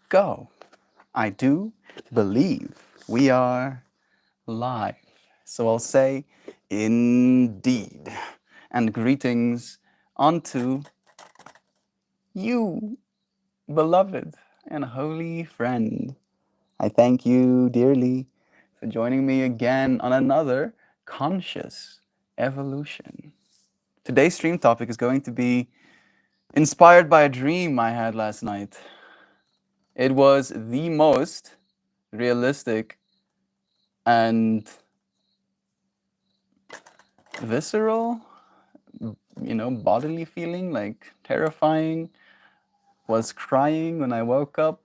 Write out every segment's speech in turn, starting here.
go. I do believe we are live. So I'll say, indeed. And greetings unto you, beloved and holy friend. I thank you dearly for joining me again on another conscious evolution. Today's stream topic is going to be inspired by a dream I had last night. It was the most realistic and visceral, bodily feeling, like terrifying, was crying when I woke up,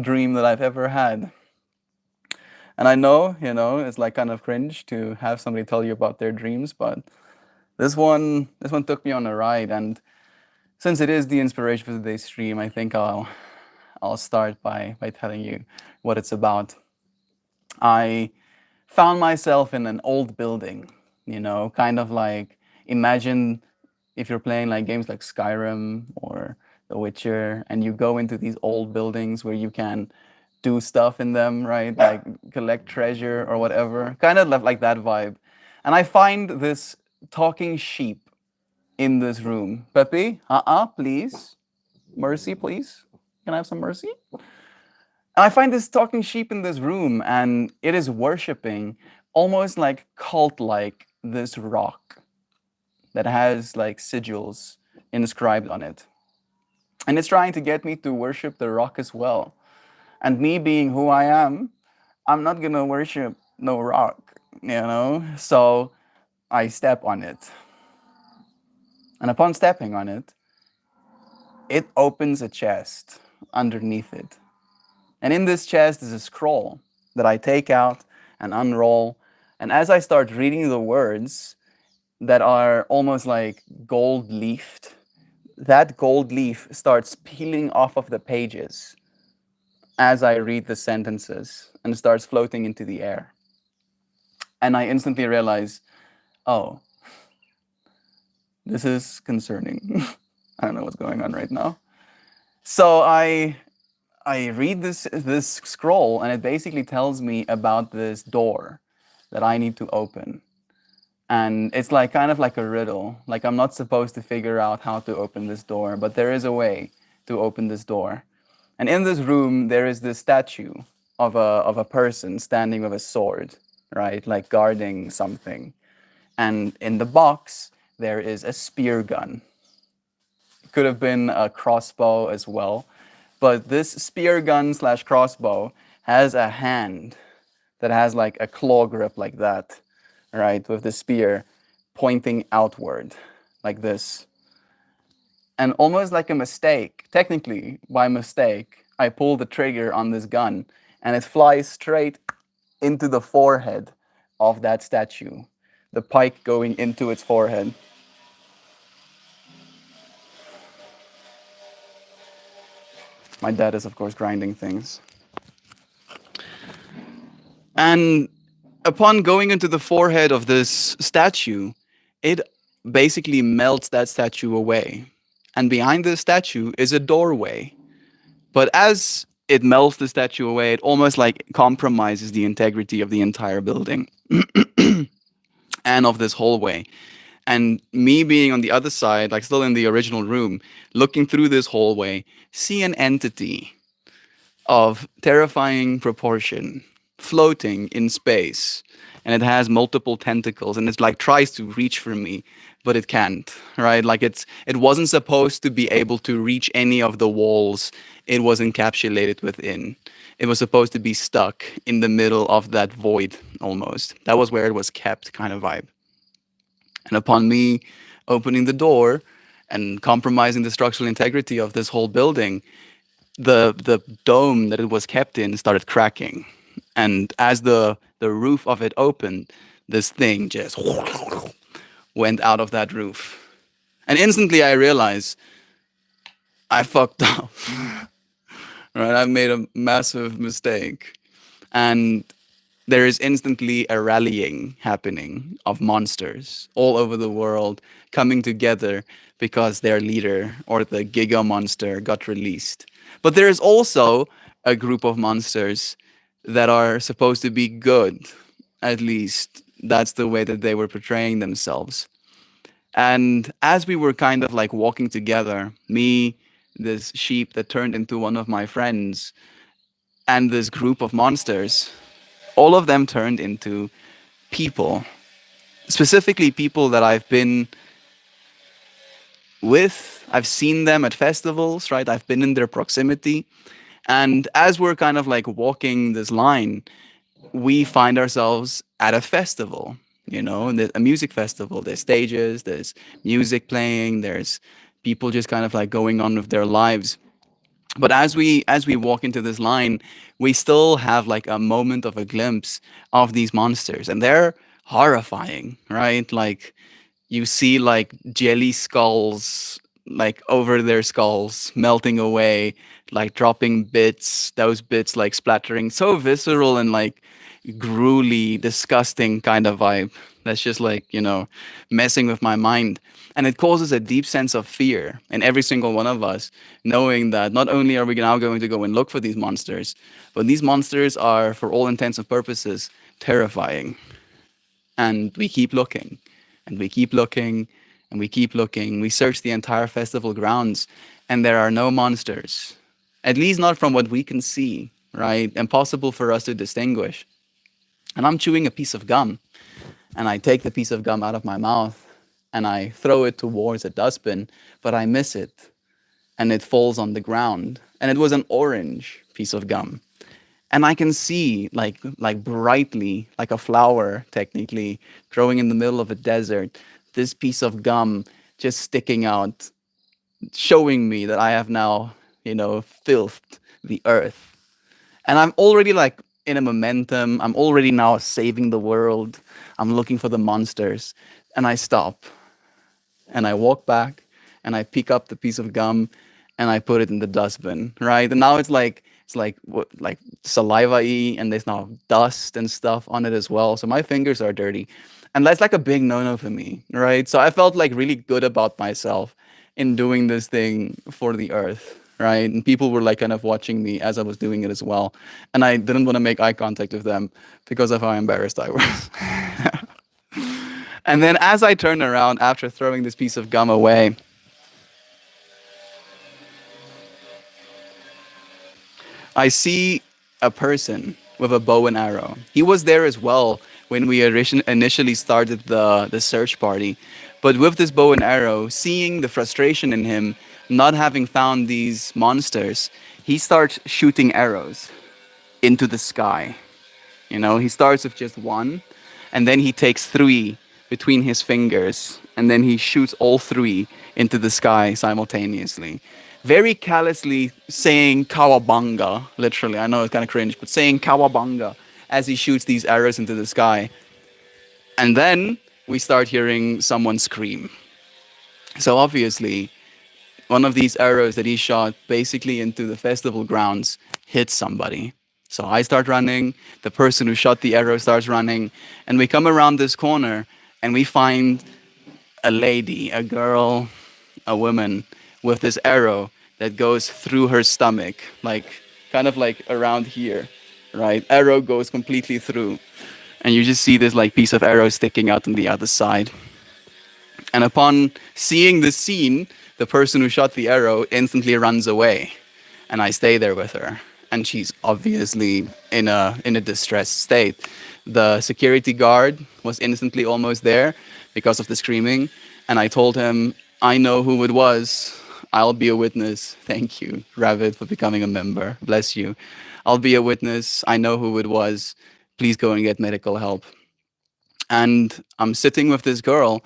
dream that I've ever had. And I know, it's like kind of cringe to have somebody tell you about their dreams, but this one took me on a ride. And since it is the inspiration for today's stream, I think I'll start by telling you what it's about. I found myself in an old building, kind of like, imagine if you're playing like games like Skyrim or The Witcher, and you go into these old buildings where you can do stuff in them, right? Like collect treasure or whatever, kind of like that vibe. And I find this talking sheep in this room. Pepe, please. Mercy, please. Can I have some mercy? And I find this talking sheep in this room, and it is worshiping almost like cult like this rock that has like sigils inscribed on it. And it's trying to get me to worship the rock as well. And me being who I am, I'm not gonna worship no rock, So I step on it. And upon stepping on it, it opens a chest underneath it. And in this chest is a scroll that I take out and unroll. And as I start reading the words that are almost like gold leafed, that gold leaf starts peeling off of the pages as I read the sentences and starts floating into the air. And I instantly realize, oh, this is concerning. I don't know what's going on right now. So I read this scroll, and it basically tells me about this door that I need to open. And it's like kind of like a riddle. Like I'm not supposed to figure out how to open this door, but there is a way to open this door. And in this room, there is this statue of a person standing with a sword, right? Like guarding something. And in the box, there is a spear gun. It could have been a crossbow as well. But this spear gun / crossbow has a hand that has like a claw grip like that, right? With the spear pointing outward like this. And almost like a mistake, technically by mistake, I pull the trigger on this gun and it flies straight into the forehead of that statue, the pike going into its forehead. My dad is, of course, grinding things. And upon going into the forehead of this statue, it basically melts that statue away. And behind the statue is a doorway. But as it melts the statue away, it almost like compromises the integrity of the entire building and of this hallway. And me being on the other side, like still in the original room, looking through this hallway, see an entity of terrifying proportion floating in space. And it has multiple tentacles, and it's like tries to reach for me, but it can't, right? Like it wasn't supposed to be able to reach any of the walls it was encapsulated within. It was supposed to be stuck in the middle of that void almost. That was where it was kept, kind of vibe. And upon me opening the door and compromising the structural integrity of this whole building, the dome that it was kept in started cracking. And as the roof of it opened, this thing just went out of that roof. And instantly I realized I fucked up. Right? I've made a massive mistake. And there is instantly a rallying happening of monsters all over the world coming together because their leader or the Giga Monster got released. But there is also a group of monsters that are supposed to be good. At least that's the way that they were portraying themselves. And as we were kind of like walking together, me, this sheep that turned into one of my friends, and this group of monsters, all of them turned into people, specifically people that I've been with. I've seen them at festivals, right? I've been in their proximity. And as we're kind of like walking this line, we find ourselves at a festival, a music festival. There's stages, there's music playing, there's people just kind of like going on with their lives. But as we walk into this line, we still have like a moment of a glimpse of these monsters, and they're horrifying, right? Like you see like jelly skulls like over their skulls melting away, like dropping bits, those bits like splattering, so visceral and like gruely disgusting kind of vibe that's just like messing with my mind. And it causes a deep sense of fear in every single one of us, knowing that not only are we now going to go and look for these monsters, but these monsters are, for all intents and purposes, terrifying. And we keep looking, and we keep looking, and we keep looking. We search the entire festival grounds, and there are no monsters. At least not from what we can see, right? Impossible for us to distinguish. And I'm chewing a piece of gum, and I take the piece of gum out of my mouth, and I throw it towards a dustbin, but I miss it, and it falls on the ground. And it was an orange piece of gum. And I can see like brightly, like a flower technically growing in the middle of a desert, this piece of gum just sticking out, showing me that I have now, filthed the earth. And I'm already like in a momentum. I'm already now saving the world. I'm looking for the monsters. And I stop, and I walk back, and I pick up the piece of gum, and I put it in the dustbin, right? And now it's like what, like saliva-y, and there's now dust and stuff on it as well. So my fingers are dirty, and that's like a big no-no for me, right? So I felt like really good about myself in doing this thing for the earth, right? And people were like kind of watching me as I was doing it as well, and I didn't want to make eye contact with them because of how embarrassed I was. And then as I turned around after throwing this piece of gum away, I see a person with a bow and arrow. He was there as well when we initially started the search party. But with this bow and arrow, seeing the frustration in him, not having found these monsters, he starts shooting arrows into the sky. He starts with just one, and then he takes three between his fingers, and then he shoots all three into the sky simultaneously. Very callously saying Kawabanga, literally. I know it's kind of cringe, but saying Kawabanga as he shoots these arrows into the sky. And then we start hearing someone scream. So obviously, one of these arrows that he shot basically into the festival grounds hits somebody. So I start running, the person who shot the arrow starts running, and we come around this corner and we find a lady, a girl, a woman with this arrow that goes through her stomach, like kind of like around here, right? Arrow goes completely through. And you just see this like piece of arrow sticking out on the other side. And upon seeing this scene, the person who shot the arrow instantly runs away. And I stay there with her. And she's obviously in a distressed state. The security guard was instantly almost there because of the screaming. And I told him, I know who it was. I'll be a witness. Thank you, Ravid, for becoming a member. Bless you. I'll be a witness. I know who it was. Please go and get medical help. And I'm sitting with this girl,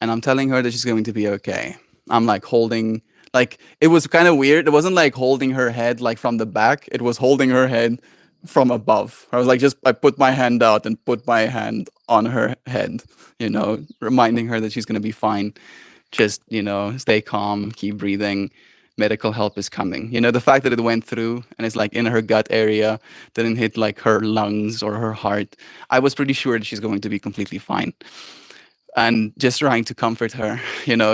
and I'm telling her that she's going to be okay. I'm like holding, like, it was kind of weird. It wasn't like holding her head like from the back. It was holding her head from above. I was like, I put my hand out and put my hand on her head, reminding her that she's going to be fine. Just, stay calm, keep breathing. Medical help is coming. The fact that it went through and it's like in her gut area, didn't hit like her lungs or her heart. I was pretty sure that she's going to be completely fine. and just trying to comfort her,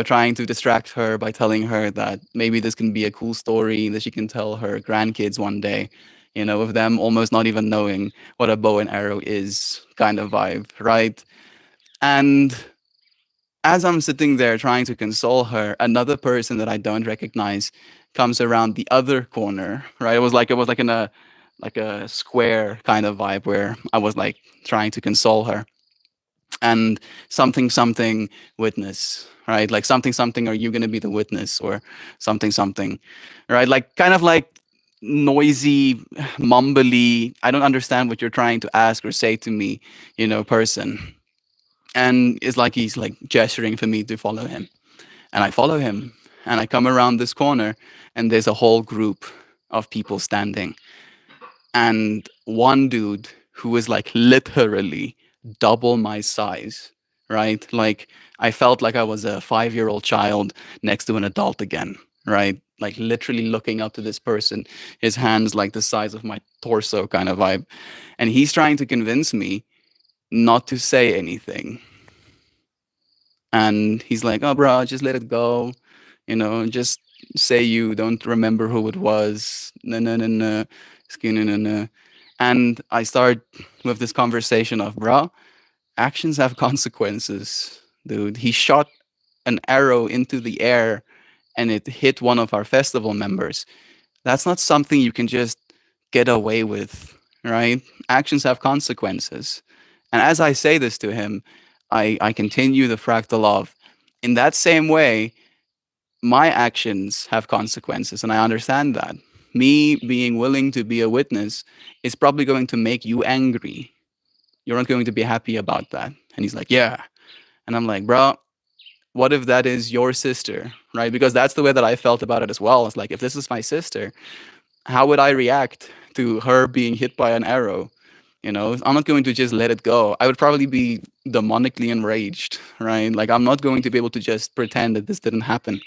trying to distract her by telling her that maybe this can be a cool story that she can tell her grandkids one day, with them almost not even knowing what a bow and arrow is, kind of vibe, right? And as I'm sitting there trying to console her, another person that I don't recognize comes around the other corner, right? It was like in a square kind of vibe where I was like trying to console her, and something something witness, right? Like something something, are you going to be the witness, or something something, right? Like kind of like noisy, mumbly, I don't understand what you're trying to ask or say to me, person. And it's like he's like gesturing for me to follow him, and I follow him, and I come around this corner, and there's a whole group of people standing, and one dude who is like literally double my size, right? Like I felt like I was a 5-year-old child next to an adult again, right? Like literally looking up to this person, his hands like the size of my torso, kind of vibe. And he's trying to convince me not to say anything. And he's like, "Oh, bro, just let it go. Just say you don't remember who it was. No, no, no, no. No, no, no." And I start with this conversation of, bro, actions have consequences, dude. He shot an arrow into the air and it hit one of our festival members. That's not something you can just get away with, right? Actions have consequences. And as I say this to him, I continue the fractal of, in that same way, my actions have consequences, and I understand that. Me being willing to be a witness is probably going to make you angry. You're not going to be happy about that. And he's like, yeah. And I'm like, bro, what if that is your sister, right? Because that's the way that I felt about it as well. It's like, if this is my sister, how would I react to her being hit by an arrow? I'm not going to just let it go. I would probably be demonically enraged, right? Like, I'm not going to be able to just pretend that this didn't happen.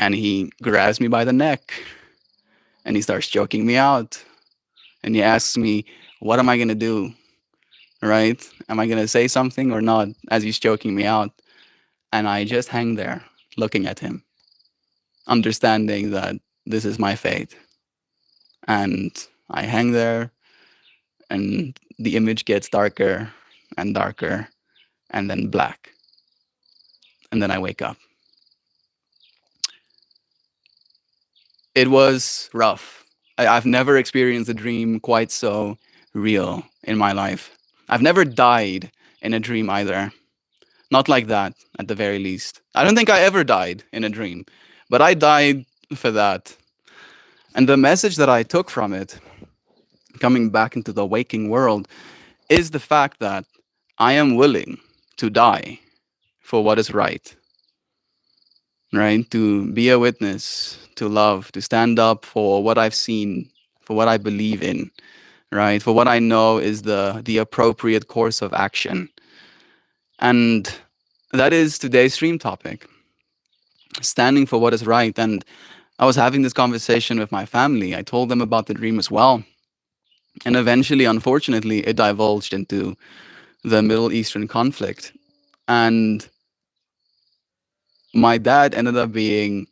And he grabs me by the neck and he starts choking me out. And he asks me, what am I going to do? Right? Am I going to say something or not, as he's choking me out? And I just hang there looking at him, understanding that this is my fate. And I hang there, and the image gets darker and darker, and then black. And then I wake up. It was rough. I've never experienced a dream quite so real in my life. I've never died in a dream either. Not like that, at the very least. I don't think I ever died in a dream, but I died for that. And the message that I took from it, coming back into the waking world, is the fact that I am willing to die for what is right, right? To be a witness, to love, to stand up for what I've seen, for what I believe in, right? For what I know is the appropriate course of action. And that is today's stream topic, standing for what is right. And I was having this conversation with my family. I told them about the dream as well. And eventually, unfortunately, it divulged into the Middle Eastern conflict. And my dad ended up being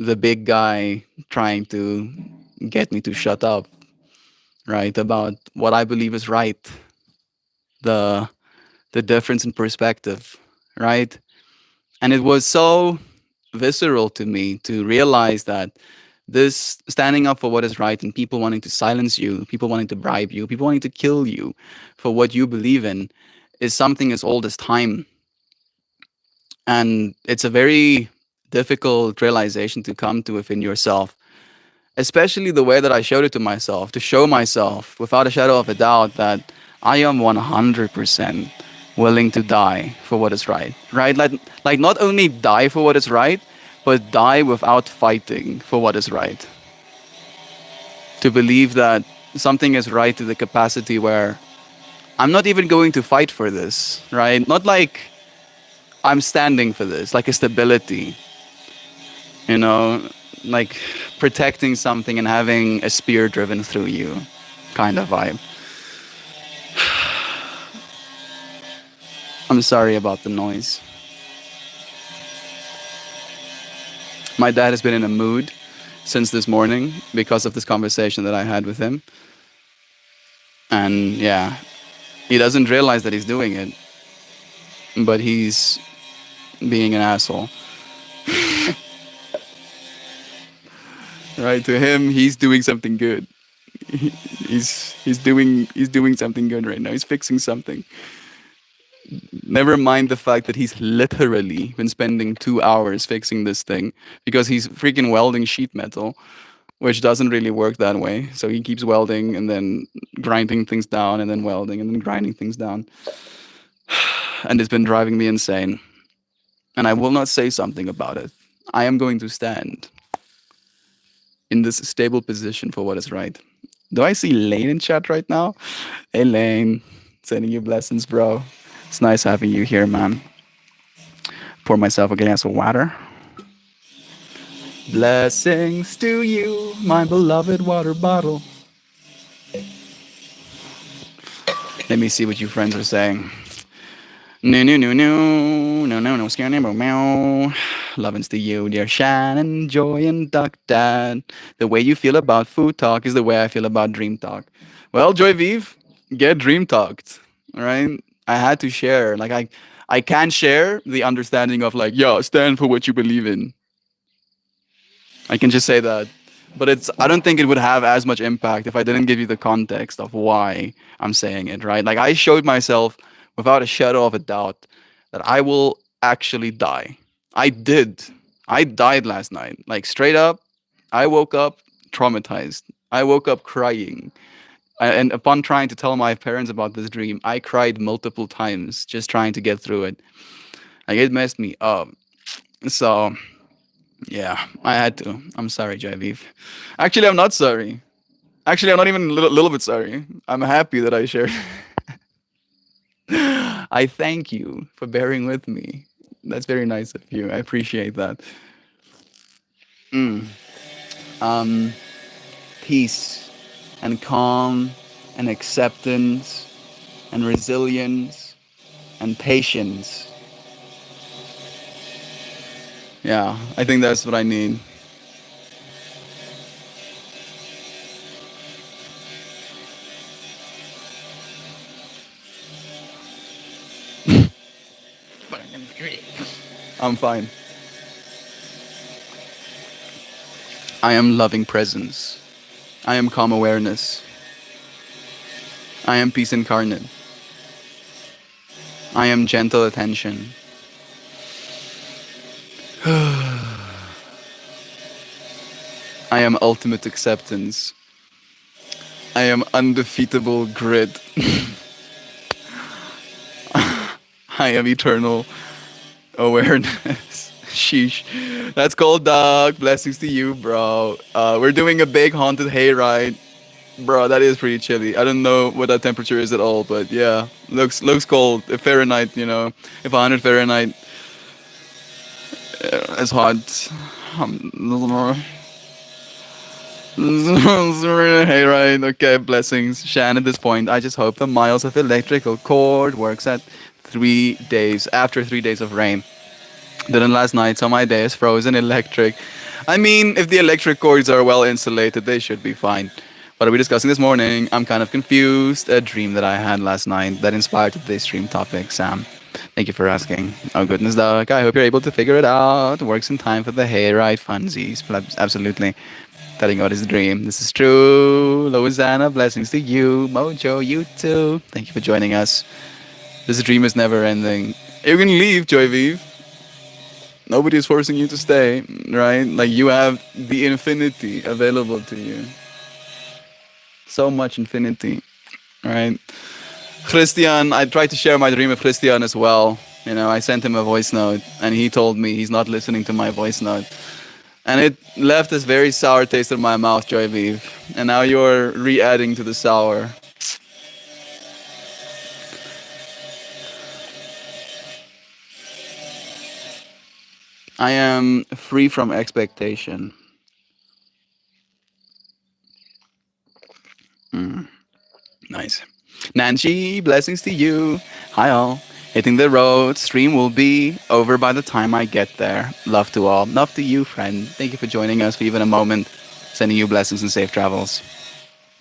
the big guy trying to get me to shut up, right? About what I believe is right, the the difference in perspective, right? And it was so visceral to me to realize that this standing up for what is right and people wanting to silence you, people wanting to bribe you, people wanting to kill you for what you believe in is something as old as time. And it's a very difficult realization to come to within yourself, especially the way that I showed it to myself, to show myself without a shadow of a doubt that I am 100% willing to die for what is right, right? Like not only die for what is right, but die without fighting for what is right. To believe that something is right to the capacity where I'm not even going to fight for this, right? Not like I'm standing for this, like a stability, you know, like protecting something and having a spear driven through you kind of vibe. I'm sorry about the noise. My dad has been in a mood since this morning because of this conversation that I had with him. And yeah, he doesn't realize that he's doing it, but he's being an asshole. Right? To him, he's doing something good. He's doing something good right now. He's fixing something. Never mind the fact that he's literally been spending 2 hours fixing this thing because he's freaking welding sheet metal, which doesn't really work that way. So he keeps welding and then grinding things down and then welding and then grinding things down. And it's been driving me insane. And I will not say something about it. I am going to stand in this stable position for what is right. Do I see Lane in chat right now? Hey, Lane. Sending you blessings, bro. It's nice having you here, man. Pour myself a glass of water. Blessings to you, my beloved water bottle. Let me see what you friends are saying. No, no, no, no, no, no, no, scare number, meow. Lovins to you, dear Shannon, Joy, and Duck Dad. The way you feel about food talk is the way I feel about dream talk. Well, Joy Vive, get dream talked. All right, I had to share. Like I can share the understanding of like, yeah, stand for what you believe in. I can just say that. But I don't think it would have as much impact if I didn't give you the context of why I'm saying it, right? Like I showed myself without a shadow of a doubt that I will actually die. I did. I died last night. Like straight up, I woke up traumatized. I woke up crying. And upon trying to tell my parents about this dream, I cried multiple times just trying to get through it. Like it messed me up. So yeah, I had to. I'm sorry, Javiv. Actually, I'm not sorry. Actually, I'm not even a little bit sorry. I'm happy that I shared. I thank you for bearing with me. That's very nice of you. I appreciate that. Mm. Um, peace and calm and acceptance and resilience and patience. Yeah, I think that's what I need. I'm fine. I am loving presence. I am calm awareness. I am peace incarnate. I am gentle attention. I am ultimate acceptance. I am undefeatable grit. I am eternal awareness. Sheesh. That's called Doug. Blessings to you, bro. We're doing a big haunted hayride. Bro, that is pretty chilly. I don't know what that temperature is at all, but yeah, looks cold. If Fahrenheit, if 100 Fahrenheit is hot. Hey, right. Okay, blessings. Shan, at this point, I just hope the miles of electrical cord works at 3 days, after 3 days of rain. Didn't last night, so my day is frozen electric. I mean, if the electric cords are well insulated, they should be fine. What are we discussing this morning? I'm kind of confused. A dream that I had last night that inspired today's stream topic, Sam. Thank you for asking. Oh, goodness, Doc. I hope you're able to figure it out. Works in time for the hayride funsies. Absolutely. Telling about his dream. This is true. Loizana, blessings to you. Mojo, you too. Thank you for joining us. This dream is never ending. You can leave, Joy Vive. Nobody is forcing you to stay, right? Like you have the infinity available to you. So much infinity, right? Christian, I tried to share my dream with Christian as well. I sent him a voice note and he told me he's not listening to my voice note. And it left this very sour taste in my mouth, Joy Vive. And now you're re-adding to the sour. I am free from expectation. Nice. Nancy, blessings to you. Hi all. Hitting the road. Stream will be over by the time I get there. Love to all. Love to you, friend. Thank you for joining us for even a moment. Sending you blessings and safe travels.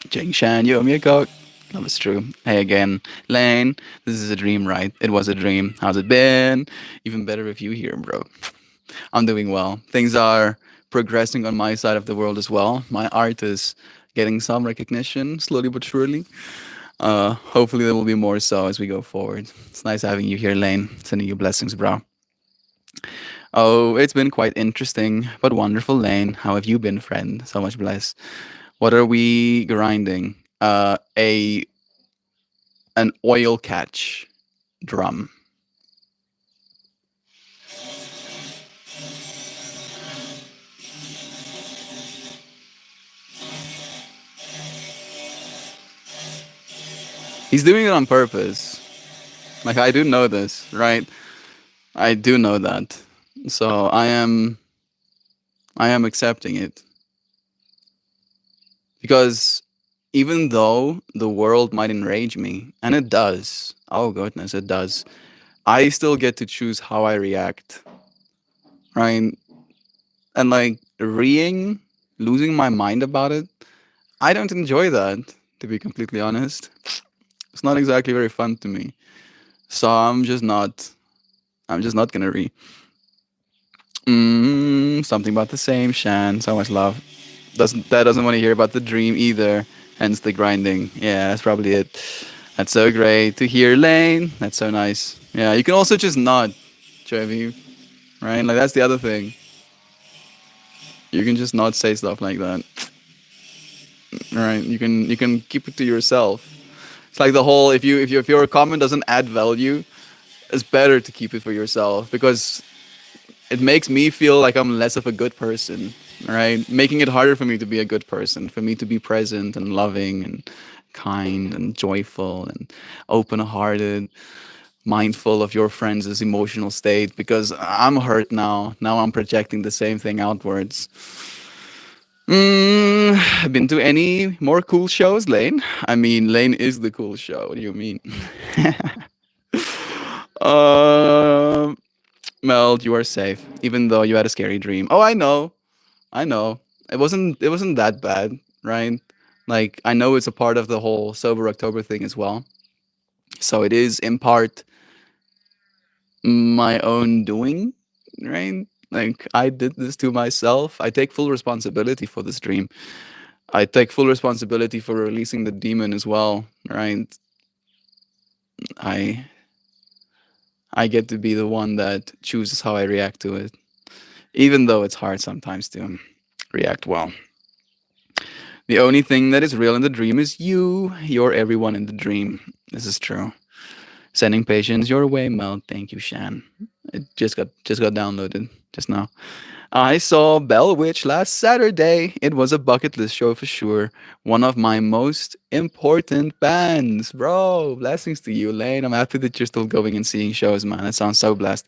Jing Shan, you owe me a coke. That was true. Hey again. Lane, this is a dream, right? It was a dream. How's it been? Even better if you here, bro. I'm doing well. Things are progressing on my side of the world as well. My art is getting some recognition, slowly but surely. Hopefully, there will be more so as we go forward. It's nice having you here, Lane. Sending you blessings, bro. Oh, it's been quite interesting, but wonderful, Lane. How have you been, friend? So much bless. What are we grinding? A an oil catch drum. He's doing it on purpose. Like I do know this, right? I do know that. So I am accepting it because even though the world might enrage me, and it does. Oh goodness, it does. I still get to choose how I react, right? And like reeing, losing my mind about it, I don't enjoy that, to be completely honest. It's not exactly very fun to me. So I'm just not gonna re. Something about the same, Shan. So much love. Doesn't want to hear about the dream either. Hence the grinding. Yeah, that's probably it. That's so great to hear, Lane. That's so nice. Yeah, you can also just nod, Trevi. Right? Like that's the other thing. You can just not say stuff like that. Right? You can keep it to yourself. It's like the whole if your comment doesn't add value, it's better to keep it for yourself because it makes me feel like I'm less of a good person, right? Making it harder for me to be a good person, for me to be present and loving and kind and joyful and open hearted, mindful of your friends' emotional state because I'm hurt now. Now I'm projecting the same thing outwards. Been to any more cool shows, Lane? I mean, Lane is the cool show. What do you mean? um, Mel, you are safe, even though you had a scary dream. Oh, I know. I know. It wasn't that bad, right? Like I know it's a part of the whole sober October thing as well. So it is in part my own doing, right? Like I did this to myself. I take full responsibility for this dream. I take full responsibility for releasing the demon as well, right? I I get to be the one that chooses how I react to it, even though it's hard sometimes to react well. The only thing that is real in the dream is you. You're everyone in the dream. This is true. Sending patience your way, Mel. Thank you, Shan. It just got downloaded just now. I saw Bell Witch last Saturday. It was a bucket list show for sure. One of my most important bands. Bro, blessings to you, Lane. I'm happy that you're still going and seeing shows, man. That sounds so blessed.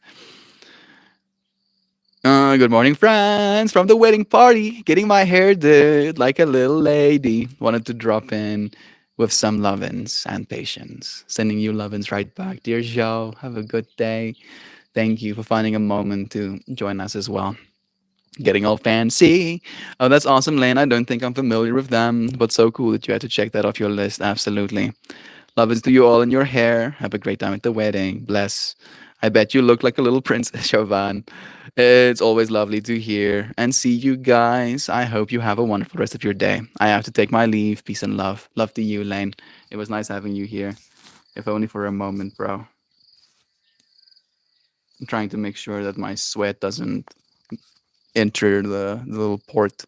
Good morning, friends. From the wedding party, getting my hair did like a little lady. Wanted to drop in with some lovin's and patience. Sending you lovin's right back. Dear Joe, have a good day. Thank you for finding a moment to join us as well. Getting all fancy. Oh, that's awesome, Lane. I don't think I'm familiar with them, but so cool that you had to check that off your list. Absolutely. Love is to you all in your hair. Have a great time at the wedding. Bless. I bet you look like a little princess, Chauvin. It's always lovely to hear and see you guys. I hope you have a wonderful rest of your day. I have to take my leave. Peace and love. Love to you, Lane. It was nice having you here, if only for a moment, bro. I'm trying to make sure that my sweat doesn't enter the little port.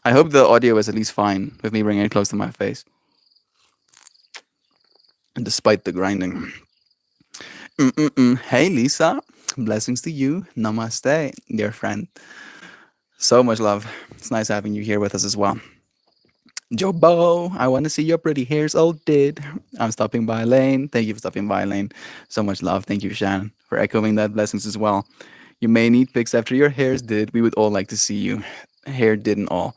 I hope the audio is at least fine with me bringing it close to my face, despite the grinding. Hey, Lisa. Blessings to you. Namaste, dear friend. So much love. It's nice having you here with us as well. Jobo, I want to see your pretty hairs. Oh, did. I'm stopping by, Lane. Thank you for stopping by, Lane. So much love. Thank you, Shan, for echoing that blessings as well. You may need pics after your hairs did. We would all like to see you. Hair did and all.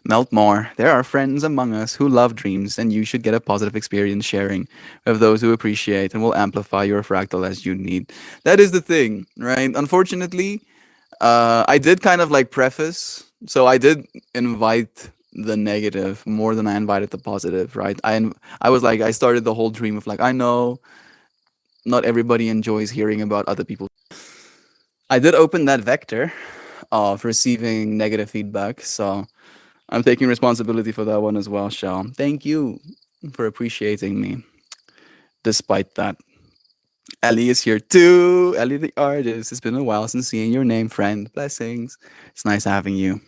Melt more. There are friends among us who love dreams, and you should get a positive experience sharing with those who appreciate and will amplify your fractal as you need. That is the thing, right? Unfortunately, I did kind of like preface, so I did invite the negative more than I invited the positive, right? I was like, I started the whole dream of like, I know not everybody enjoys hearing about other people. I did open that vector of receiving negative feedback, so I'm taking responsibility for that one as well, Shell. Thank you for appreciating me despite that. Ellie is here too. Ellie the artist. It's been a while since seeing your name, friend. Blessings. It's nice having you.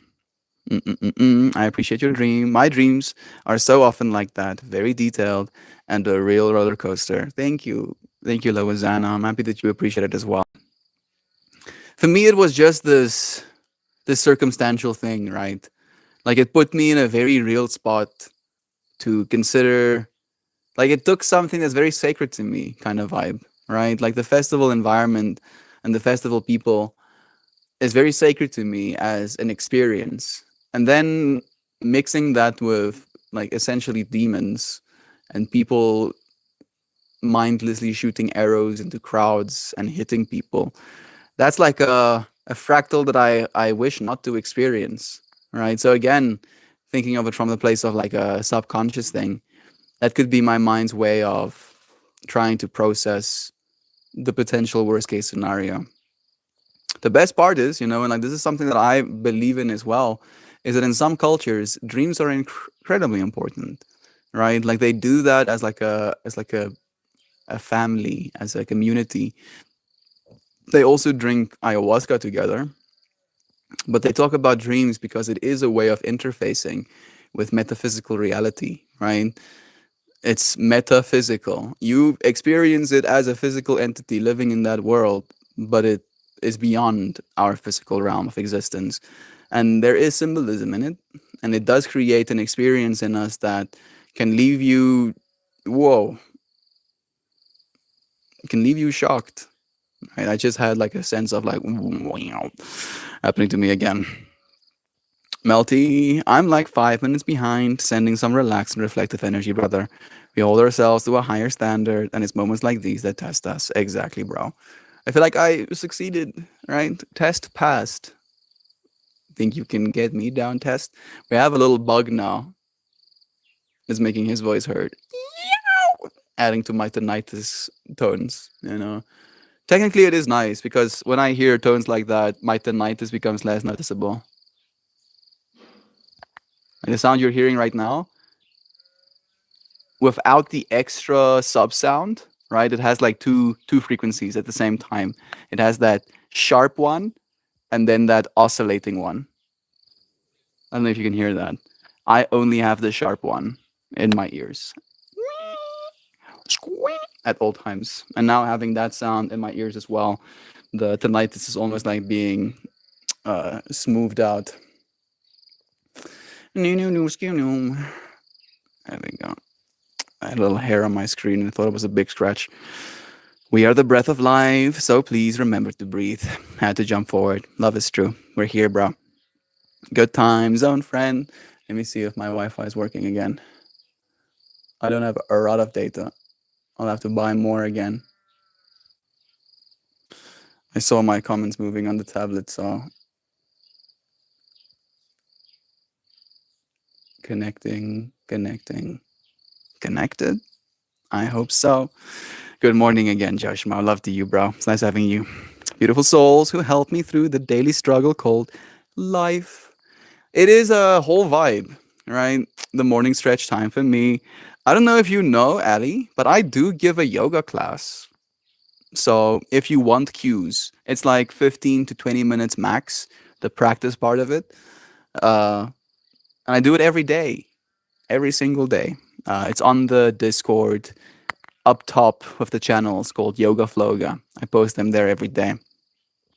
Mm-mm-mm-mm. I appreciate your dream. My dreams are so often like that, very detailed and a real roller coaster. Thank you. Thank you, Lawazana. I'm happy that you appreciate it as well. For me, it was just this circumstantial thing, right? Like it put me in a very real spot to consider. Like it took something that's very sacred to me, kind of vibe, right? Like the festival environment and the festival people is very sacred to me as an experience. And then mixing that with like essentially demons and people mindlessly shooting arrows into crowds and hitting people. That's like a fractal that I wish not to experience. Right. So again, thinking of it from the place of like a subconscious thing, that could be my mind's way of trying to process the potential worst case scenario. The best part is, and like this is something that I believe in as well, is that in some cultures, dreams are incredibly important, right? Like they do that as like a family, as a community. They also drink ayahuasca together, but they talk about dreams because it is a way of interfacing with metaphysical reality, right? It's metaphysical. You experience it as a physical entity living in that world, but it is beyond our physical realm of existence. And there is symbolism in it. And it does create an experience in us that can leave you, whoa, can leave you shocked. Right? I just had like a sense of like, wow, happening to me again. Melty, I'm like 5 minutes behind, sending some relaxed and reflective energy, brother. We hold ourselves to a higher standard, and it's moments like these that test us. Exactly, bro. I feel like I succeeded, right? Test passed. Think you can get me down, test? We have a little bug now that's making his voice heard, adding to my tinnitus tones. Technically, it is nice because when I hear tones like that, my tinnitus becomes less noticeable. And the sound you're hearing right now, without the extra sub sound, right? It has like two frequencies at the same time. It has that sharp one and then that oscillating one. I don't know if you can hear that. I only have the sharp one in my ears at all times. And now having that sound in my ears as well, the tinnitus is almost like being smoothed out. There we go. I had a little hair on my screen and I thought it was a big scratch. We are the breath of life, so please remember to breathe. Had to jump forward. Love is true. We're here, bro. Good time zone, friend. Let me see if my Wi-Fi is working again. I don't have a lot of data. I'll have to buy more again. I saw my comments moving on the tablet, so connected. I hope so. Good morning again, Joshua. Love to you, bro. It's nice having you. Beautiful souls who help me through the daily struggle called life. It is a whole vibe, right? The morning stretch time for me. I don't know if you know, Ali, but I do give a yoga class. So if you want cues, it's like 15 to 20 minutes max, the practice part of it. And I do it every day, every single day. It's on the Discord up top of the channel. It's called Yoga Floga. I post them there every day.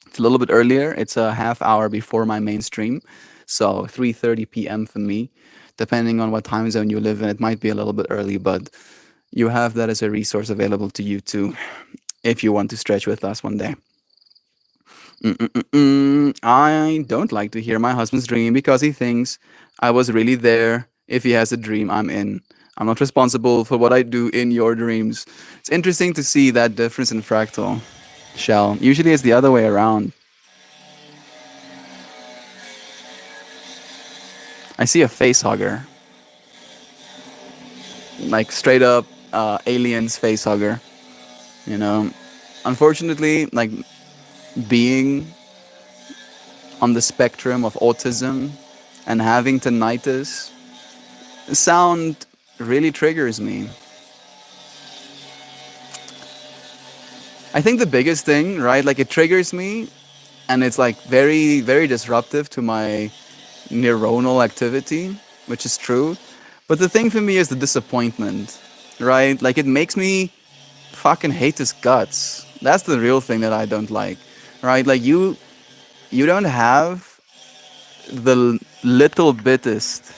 It's a little bit earlier. It's a half hour before my main stream, so 3:30 p.m. for me. Depending on what time zone you live in, it might be a little bit early, but you have that as a resource available to you too, if you want to stretch with us one day. I don't like to hear my husband's dream because he thinks I was really there. If he has a dream, I'm in. I'm not responsible for what I do in your dreams. It's interesting to see that difference in Fractal. Shell. Usually it's the other way around. I see a face hugger. Like straight up aliens face hugger. You know, unfortunately, like being on the spectrum of autism and having tinnitus, sound really triggers me. I think the biggest thing, right? Like it triggers me and it's like very, very disruptive to my neuronal activity, which is true. But the thing for me is the disappointment, right? Like it makes me fucking hate his guts. That's the real thing that I don't like, right? Like you don't have the little bitest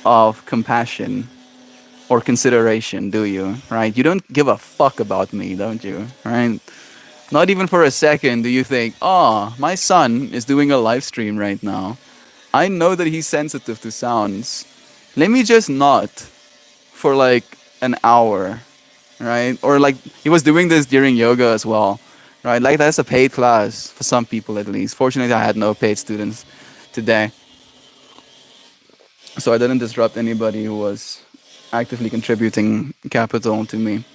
of compassion or consideration, do you? Right? You don't give a fuck about me, don't you? Right? Not even for a second do you think, oh, my son is doing a live stream right now. I know that he's sensitive to sounds. Let me just not for like an hour, right? Or like he was doing this during yoga as well, right? Like that's a paid class for some people at least. Fortunately, I had no paid students today, so I didn't disrupt anybody who was actively contributing capital to me.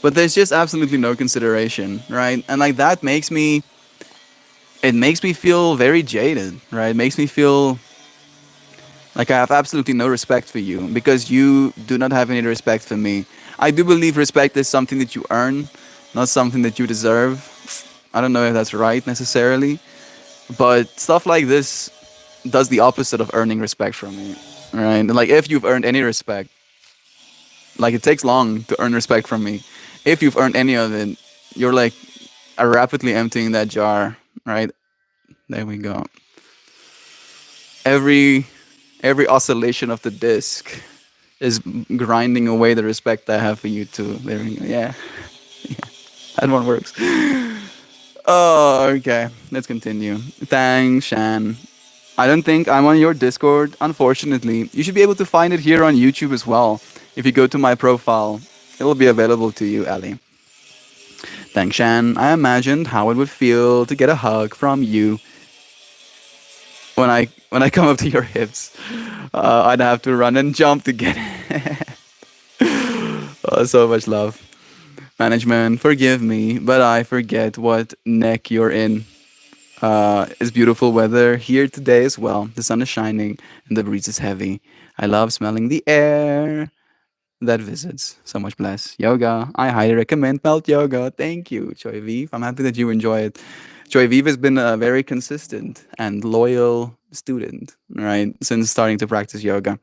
But there's just absolutely no consideration, right? And like that makes me, it makes me feel very jaded, right? It makes me feel like I have absolutely no respect for you because you do not have any respect for me. I do believe respect is something that you earn, not something that you deserve. I don't know if that's right necessarily, but stuff like this does the opposite of earning respect from me, right? And like if you've earned any respect, like it takes long to earn respect from me. If you've earned any of it, you're like rapidly emptying that jar, right? There we go. Every every oscillation of the disc is grinding away the respect I have for you too. There we go. Yeah, that one works. Oh, okay. Let's continue. Thanks, Shan. I don't think I'm on your Discord, unfortunately. You should be able to find it here on YouTube as well. If you go to my profile, it will be available to you, Ali. Thanks, Shan. I imagined how it would feel to get a hug from you when I come up to your hips. I'd have to run and jump to get it. Oh, so much love. Management, forgive me, but I forget what neck you're in. It's beautiful weather here today as well. The sun is shining and the breeze is heavy. I love smelling the air that visits. So much bless. Yoga. I highly recommend Melt Yoga. Thank you, Choi Viv. I'm happy that you enjoy it. Choi Viv has been a very consistent and loyal student, right, since starting to practice yoga.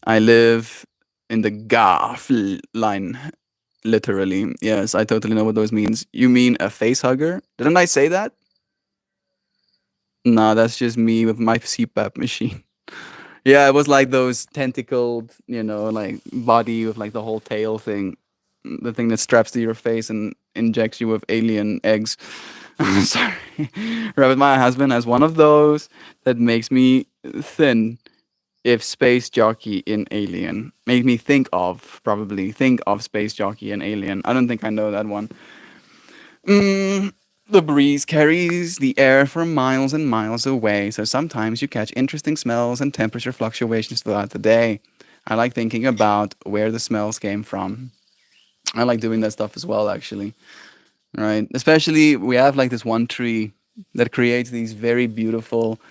I live in the GAF line, literally. Yes, I totally know what those means. You mean a face hugger? Didn't I say that? Nah, that's just me with my CPAP machine. Yeah, it was like those tentacled, like body with like the whole tail thing, the thing that straps to your face and injects you with alien eggs. Sorry. Rabbit, my husband has one of those that makes me thin. If Space Jockey in Alien made me probably think of Space Jockey in Alien. I don't think I know that one. The breeze carries the air from miles and miles away, so sometimes you catch interesting smells and temperature fluctuations throughout the day. I like thinking about where the smells came from. I like doing that stuff as well, actually. Right? Especially, we have like this one tree that creates these very beautiful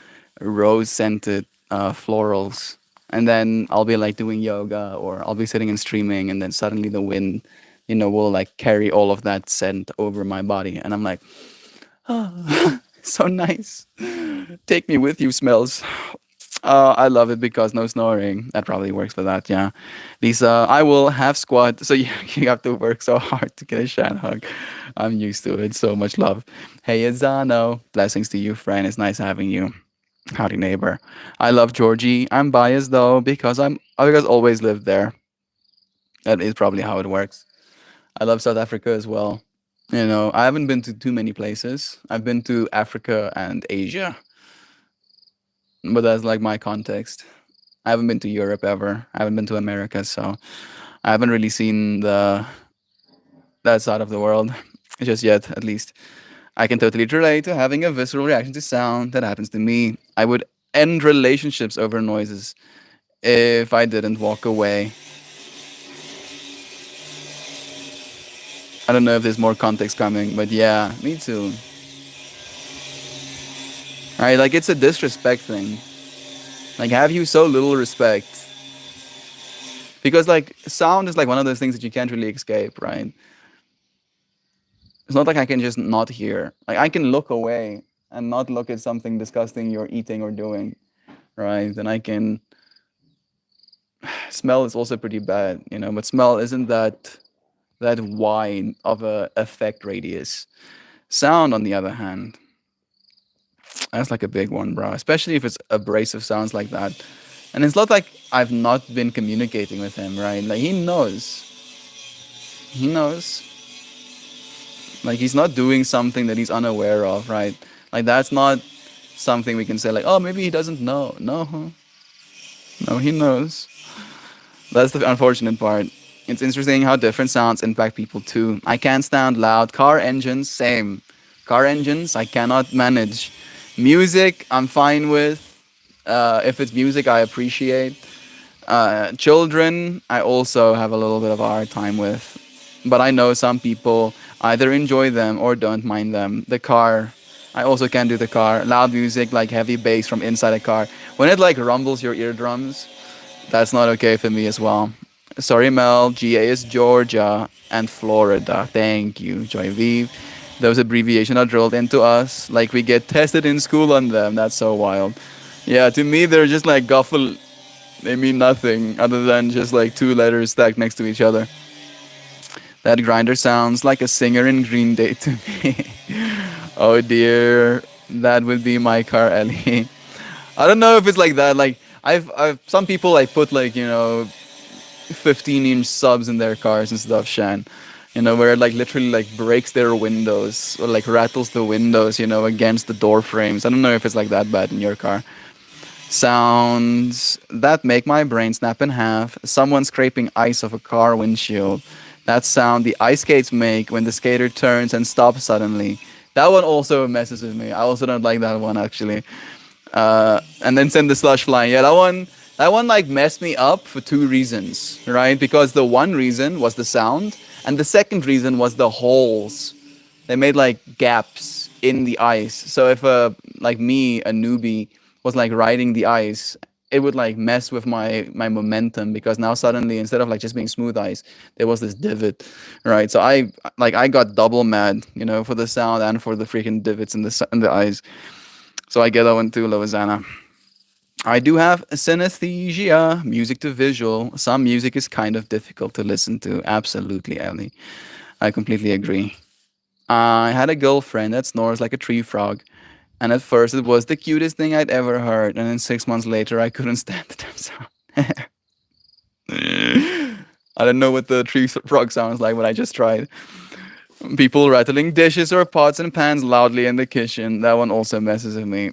rose scented florals. And then I'll be like doing yoga or I'll be sitting and streaming, and then suddenly the wind, will like carry all of that scent over my body. And I'm like, so nice. Take me with you, smells. I love it because no snoring. That probably works for that, yeah. Lisa, I will have squat, so you have to work so hard to get a shan hug. I'm used to it. So much love. Hey, Izano. Blessings to you, friend. It's nice having you. Howdy, neighbor. I love Georgie. I'm biased though because always lived there. That is probably how it works. I love South Africa as well. You know, I haven't been to too many places. I've been to Africa and Asia, but that's like my context. I haven't been to Europe ever. I haven't been to America, so I haven't really seen the that side of the world just yet, at least. I can totally relate to having a visceral reaction to sound. That happens to me. I would end relationships over noises if I didn't walk away. I don't know if there's more context coming, but yeah, me too. Right, like it's a disrespect thing. Like, have you so little respect? Because like sound is like one of those things that you can't really escape, right? It's not like I can just not hear. Like I can look away and not look at something disgusting you're eating or doing, right? And I can smell is also pretty bad, you know, but smell isn't that wide of a effect radius. Sound, on the other hand, that's like a big one, bro. Especially if it's abrasive sounds like that. And it's not like I've not been communicating with him, right? Like he knows. He knows. Like he's not doing something that he's unaware of, right? Like that's not something we can say like, oh, maybe he doesn't know. No, no, he knows. That's the unfortunate part. It's interesting how different sounds impact people too. I can't stand loud car engines. Same. Car engines, I cannot manage. Music, I'm fine with. If it's music, I appreciate. Children, I also have a little bit of a hard time with. But I know some people either enjoy them or don't mind them. The car, I also can't do the car. Loud music, like heavy bass from inside a car. When it like rumbles your eardrums, that's not okay for me as well. Sorry, Mel. GA is Georgia and Florida. Thank you, Joy V. Those abbreviations are drilled into us like we get tested in school on them. That's so wild. Yeah, to me, they're just like guffle. They mean nothing other than just like two letters stacked next to each other. That grinder sounds like a singer in Green Day to me. Oh dear, that would be my car, Ellie. I don't know if it's like that. Like I've some people like put like 15-inch subs in their cars and stuff, Shan. You know, where it like literally like breaks their windows or like rattles the windows, against the door frames. I don't know if it's like that bad in your car. Sounds that make my brain snap in half. Someone scraping ice off a car windshield. That sound the ice skates make when the skater turns and stops suddenly. That one also messes with me. I also don't like that one actually. And then send the slush flying. Yeah, that one like messed me up for two reasons, right? Because the one reason was the sound, and the second reason was the holes. They made like gaps in the ice. So if like me, a newbie, was like riding the ice, it would like mess with my momentum because now suddenly instead of like just being smooth ice, there was this divot, right? So I got double mad, for the sound and for the freaking divots in the ice. So I get that one too, Loazana. I do have synesthesia, music to visual. Some music is kind of difficult to listen to. Absolutely, Ellie. I completely agree. I had a girlfriend that snores like a tree frog. And at first, it was the cutest thing I'd ever heard. And then 6 months later, I couldn't stand the damn sound. I don't know what the tree frog sounds like, but I just tried. People rattling dishes or pots and pans loudly in the kitchen. That one also messes with me.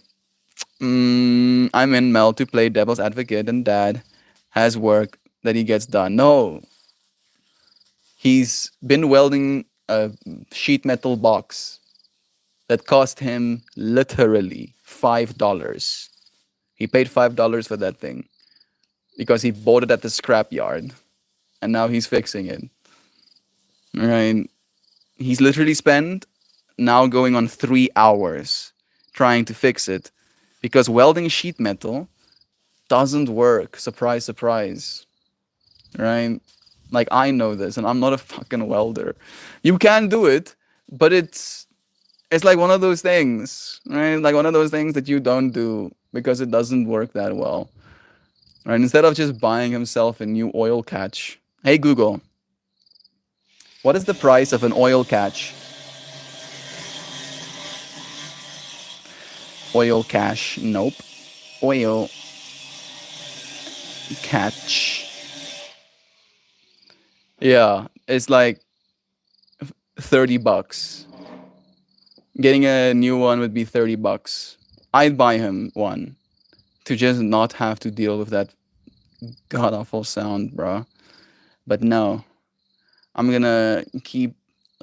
I'm in Mel to play devil's advocate, and dad has work that he gets done. No, he's been welding a sheet metal box that cost him literally $5. He paid $5 for that thing because he bought it at the scrap yard and now he's fixing it. Right? He's literally spent now going on 3 hours trying to fix it because welding sheet metal doesn't work. Surprise, surprise. Right? Like I know this and I'm not a fucking welder. You can do it, but it's like one of those things, right? Like one of those things that you don't do because it doesn't work that well. Right? Instead of just buying himself a new oil catch. Hey Google, what is the price of an oil catch? Oil cache. Nope. Oil catch. Yeah, it's like $30. Getting a new one would be $30. I'd buy him one to just not have to deal with that god awful sound, bro. But no, I'm gonna keep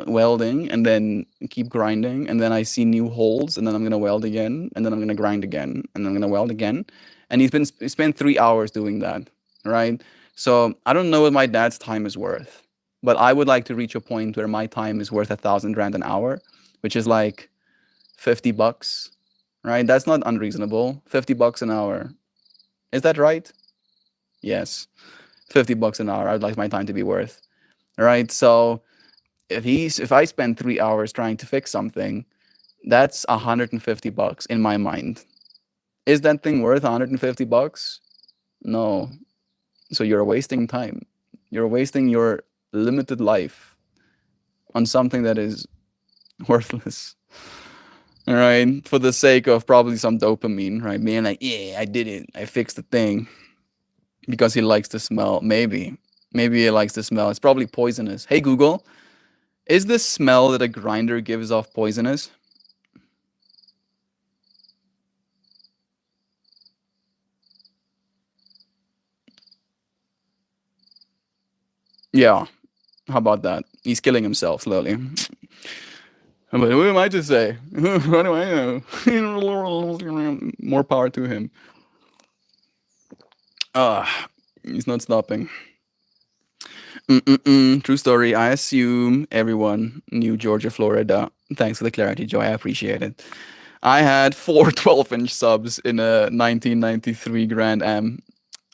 welding and then keep grinding, and then I see new holes, and then I'm gonna weld again, and then I'm gonna grind again, and then I'm gonna weld again. And he spent 3 hours doing that, right? So I don't know what my dad's time is worth, but I would like to reach a point where my time is worth 1,000 rand an hour, which is like $50, right? That's not unreasonable. $50 an hour. Is that right? Yes. $50 an hour. I'd like my time to be worth. Right. So if I spend 3 hours trying to fix something, that's $150 in my mind. Is that thing worth $150? No. So you're wasting time. You're wasting your limited life on something that is worthless. All right, for the sake of probably some dopamine, right? Being like, yeah, I did it. I fixed the thing because he likes the smell. Maybe he likes the smell. It's probably poisonous. Hey Google, is the smell that a grinder gives off poisonous? Yeah. How about that? He's killing himself slowly. But who am I to say? What do I know? More power to him. He's not stopping. True story. I assume everyone knew Georgia, Florida. Thanks for the clarity, Joy. I appreciate it. I had four 12-inch subs in a 1993 Grand Am.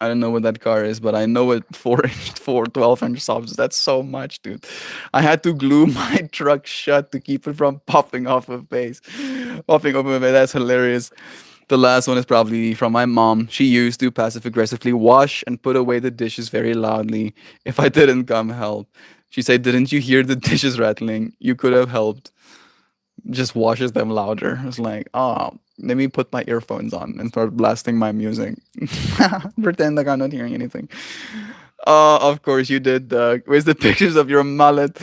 I don't know what that car is, but I know it 12-inch subs. That's so much, dude. I had to glue my truck shut to keep it from popping off of base. Popping off of base. That's hilarious. The last one is probably from my mom. She used to passive aggressively wash and put away the dishes very loudly if I didn't come help. She said, "Didn't you hear the dishes rattling? You could have helped." Just washes them louder. It's like, oh, let me put my earphones on and start blasting my music. Pretend like I'm not hearing anything. Of course you did, Doug. Where's the pictures of your mullet?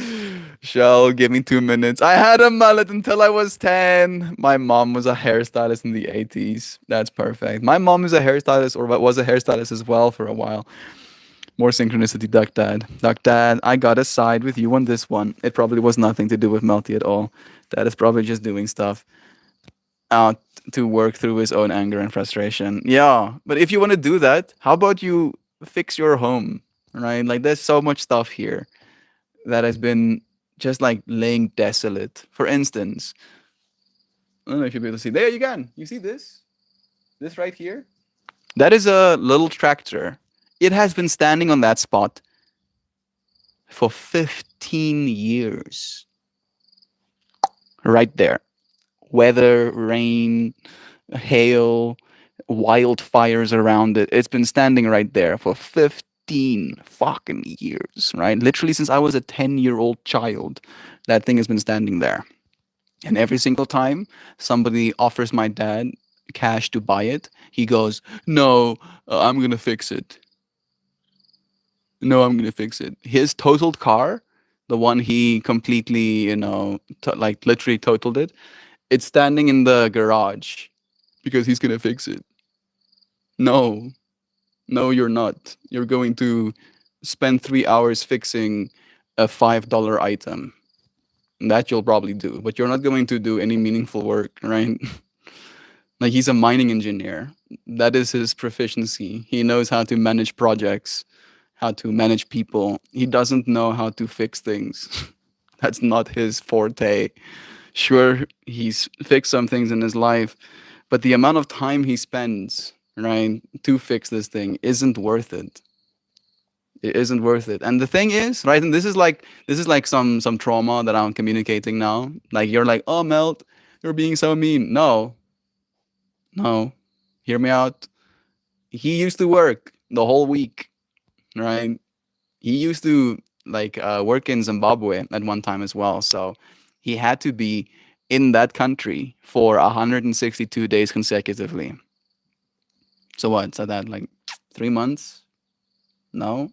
Shell, give me 2 minutes. I had a mullet until I was 10. My mom was a hairstylist in the 80s. That's perfect. My mom is a hairstylist, or was a hairstylist as well for a while. More synchronicity, Duck Dad. Duck Dad, I gotta side with you on this one. It probably was nothing to do with Melty at all. Dad is probably just doing stuff out to work through his own anger and frustration. Yeah, but if you want to do that, how about you fix your home, right? Like there's so much stuff here that has been just like laying desolate. For instance, I don't know if you'll be able to see. There you can. You see this? This right here? That is a little tractor. It has been standing on that spot for 15 years. Right there. Weather, rain, hail, wildfires around it. It's been standing right there for 15 fucking years, right? Literally since I was a 10-year-old child, that thing has been standing there. And every single time somebody offers my dad cash to buy it, he goes, "No, I'm going to fix it. No, I'm going to fix it." His totaled car, the one he completely, like literally totaled it, it's standing in the garage because he's going to fix it. No, no, you're not. You're going to spend 3 hours fixing a $5 item. That you'll probably do, but you're not going to do any meaningful work, right? Like he's a mining engineer. That is his proficiency. He knows how to manage projects, how to manage people. He doesn't know how to fix things. That's not his forte. Sure, he's fixed some things in his life, but the amount of time he spends, right, to fix this thing isn't worth it. It isn't worth it. And the thing is, right, and this is like some trauma that I'm communicating now. Like you're like, "Oh, Melt, you're being so mean." No, no, hear me out. He used to work the whole week, right? He used to like work in Zimbabwe at one time as well. So he had to be in that country for 162 days consecutively. So what? So that like 3 months? No,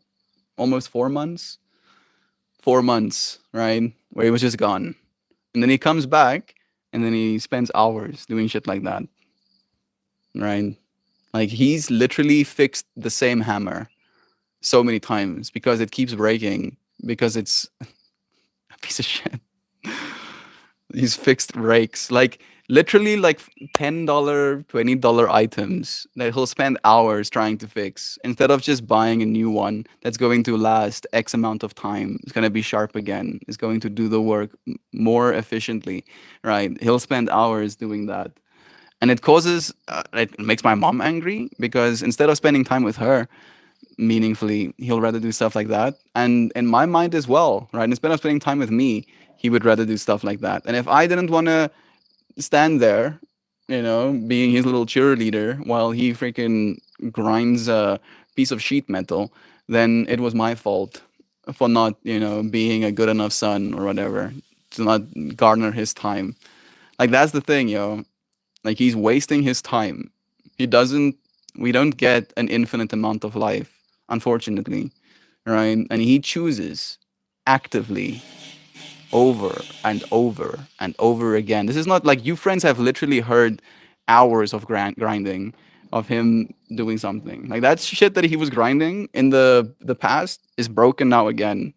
almost 4 months. 4 months, right? Where he was just gone. And then he comes back and then he spends hours doing shit like that, right? Like he's literally fixed the same hammer so many times because it keeps breaking because it's a piece of shit. These fixed rakes, like literally like $10, $20 items that he'll spend hours trying to fix instead of just buying a new one that's going to last X amount of time. It's going to be sharp again. It's going to do the work more efficiently, right? He'll spend hours doing that. And it causes, it makes my mom angry because instead of spending time with her, meaningfully, he'll rather do stuff like that. And in my mind as well, right? Instead of spending time with me, he would rather do stuff like that. And if I didn't want to stand there, being his little cheerleader while he freaking grinds a piece of sheet metal, then it was my fault for not, being a good enough son or whatever, to not garner his time. Like that's the thing, yo. Like he's wasting his time. He doesn't we don't get an infinite amount of life, unfortunately, right? And he chooses actively over and over and over again. This is not like you friends have literally heard hours of grinding of him doing something. Like that shit that he was grinding in the past is broken now again,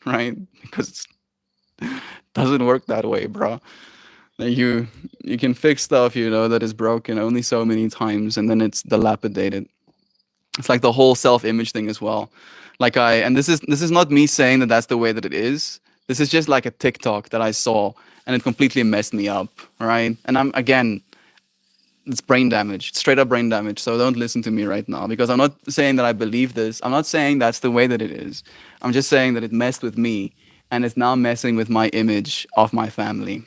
right? Because it doesn't work that way, bro. Like you can fix stuff, that is broken only so many times and then it's dilapidated. It's like the whole self-image thing as well. Like and this is not me saying that that's the way that it is. This is just like a TikTok that I saw and it completely messed me up, right? And I'm again, it's brain damage, straight up brain damage. So don't listen to me right now because I'm not saying that I believe this. I'm not saying that's the way that it is. I'm just saying that it messed with me and it's now messing with my image of my family.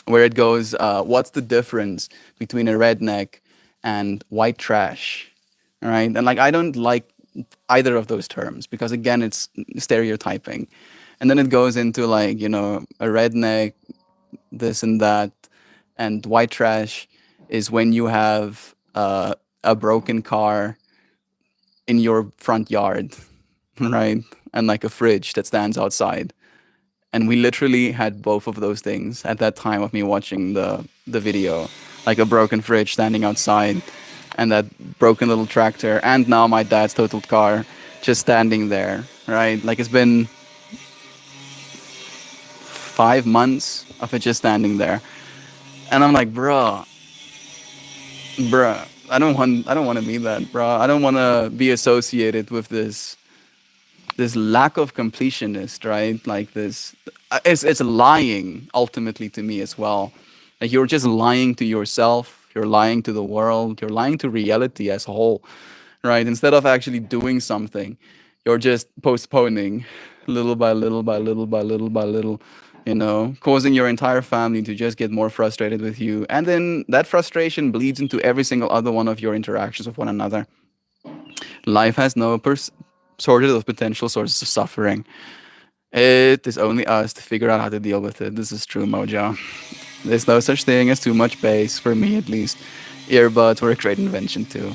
Where it goes, what's the difference between a redneck and white trash? All right. And like, I don't like either of those terms because, again, it's stereotyping. And then it goes into like, a redneck, this and that. And white trash is when you have a broken car in your front yard, right? And like a fridge that stands outside. And we literally had both of those things at that time of me watching the video, like a broken fridge standing outside and that broken little tractor and now my dad's totaled car just standing there, right? Like it's been 5 months of it just standing there. And I'm like, bruh, I don't want to be that, bruh. I don't want to be associated with this lack of completionist, right? Like this, it's lying ultimately to me as well. Like you're just lying to yourself, you're lying to the world, you're lying to reality as a whole, right? Instead of actually doing something, you're just postponing little by little by little by little by little, causing your entire family to just get more frustrated with you. And then that frustration bleeds into every single other one of your interactions with one another. Life has no shortage of potential sources of suffering. It is only us to figure out how to deal with it. This is true, Mojo. There's no such thing as too much bass, for me at least. Earbuds were a great invention too.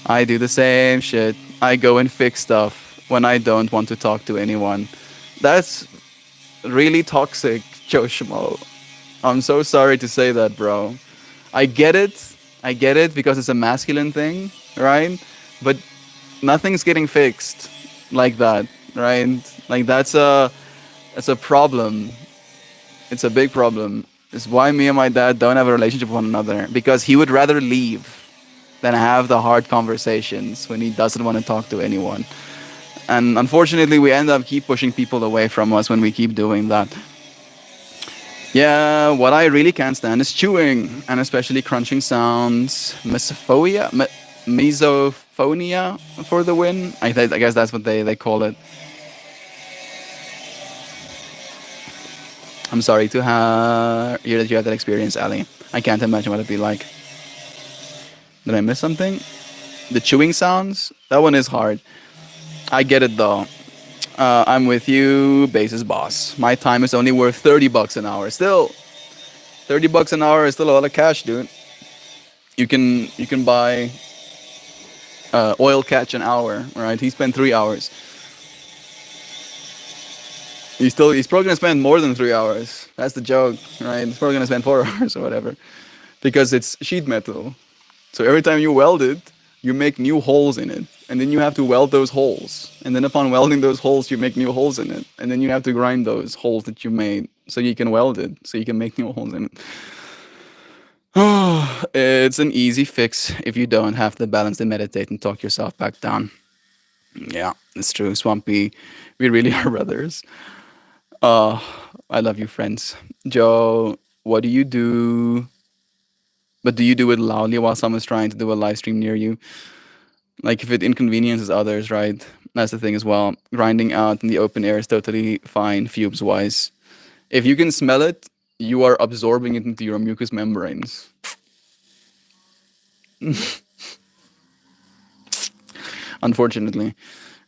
I do the same shit. I go and fix stuff when I don't want to talk to anyone. That's really toxic, Joe Schmo. I'm so sorry to say that, bro. I get it. I get it because it's a masculine thing, right? But nothing's getting fixed like that, right? Like that's a problem. It's a big problem. It's why me and my dad don't have a relationship with one another because he would rather leave than have the hard conversations when he doesn't want to talk to anyone. And unfortunately, we end up keep pushing people away from us when we keep doing that. Yeah, what I really can't stand is chewing, and especially crunching sounds. Misophonia for the win. I guess that's what they call it. I'm sorry to hear that you had that experience, Ali. I can't imagine what it'd be like. Did I miss something? The chewing sounds? That one is hard. I get it though. I'm with you, basis boss. My time is only worth $30 an hour. Still, $30 an hour is still a lot of cash, dude. You can buy oil catch an hour, right? He spent 3 hours. He's probably gonna spend more than 3 hours. That's the joke, right? He's probably gonna spend 4 hours or whatever, because it's sheet metal. So every time you weld it, you make new holes in it, and then you have to weld those holes. And then upon welding those holes, you make new holes in it, and then you have to grind those holes that you made so you can weld it, so you can make new holes in it. It's an easy fix if you don't have the balance to meditate and talk yourself back down. Yeah, it's true, Swampy. We really are brothers. Uh, I love you, friends. Joe, what do you do? But do you do it loudly while someone's trying to do a live stream near you? Like if it inconveniences others, right? That's the thing as well. Grinding out in the open air is totally fine, fumes wise. If you can smell it, you are absorbing it into your mucous membranes. Unfortunately,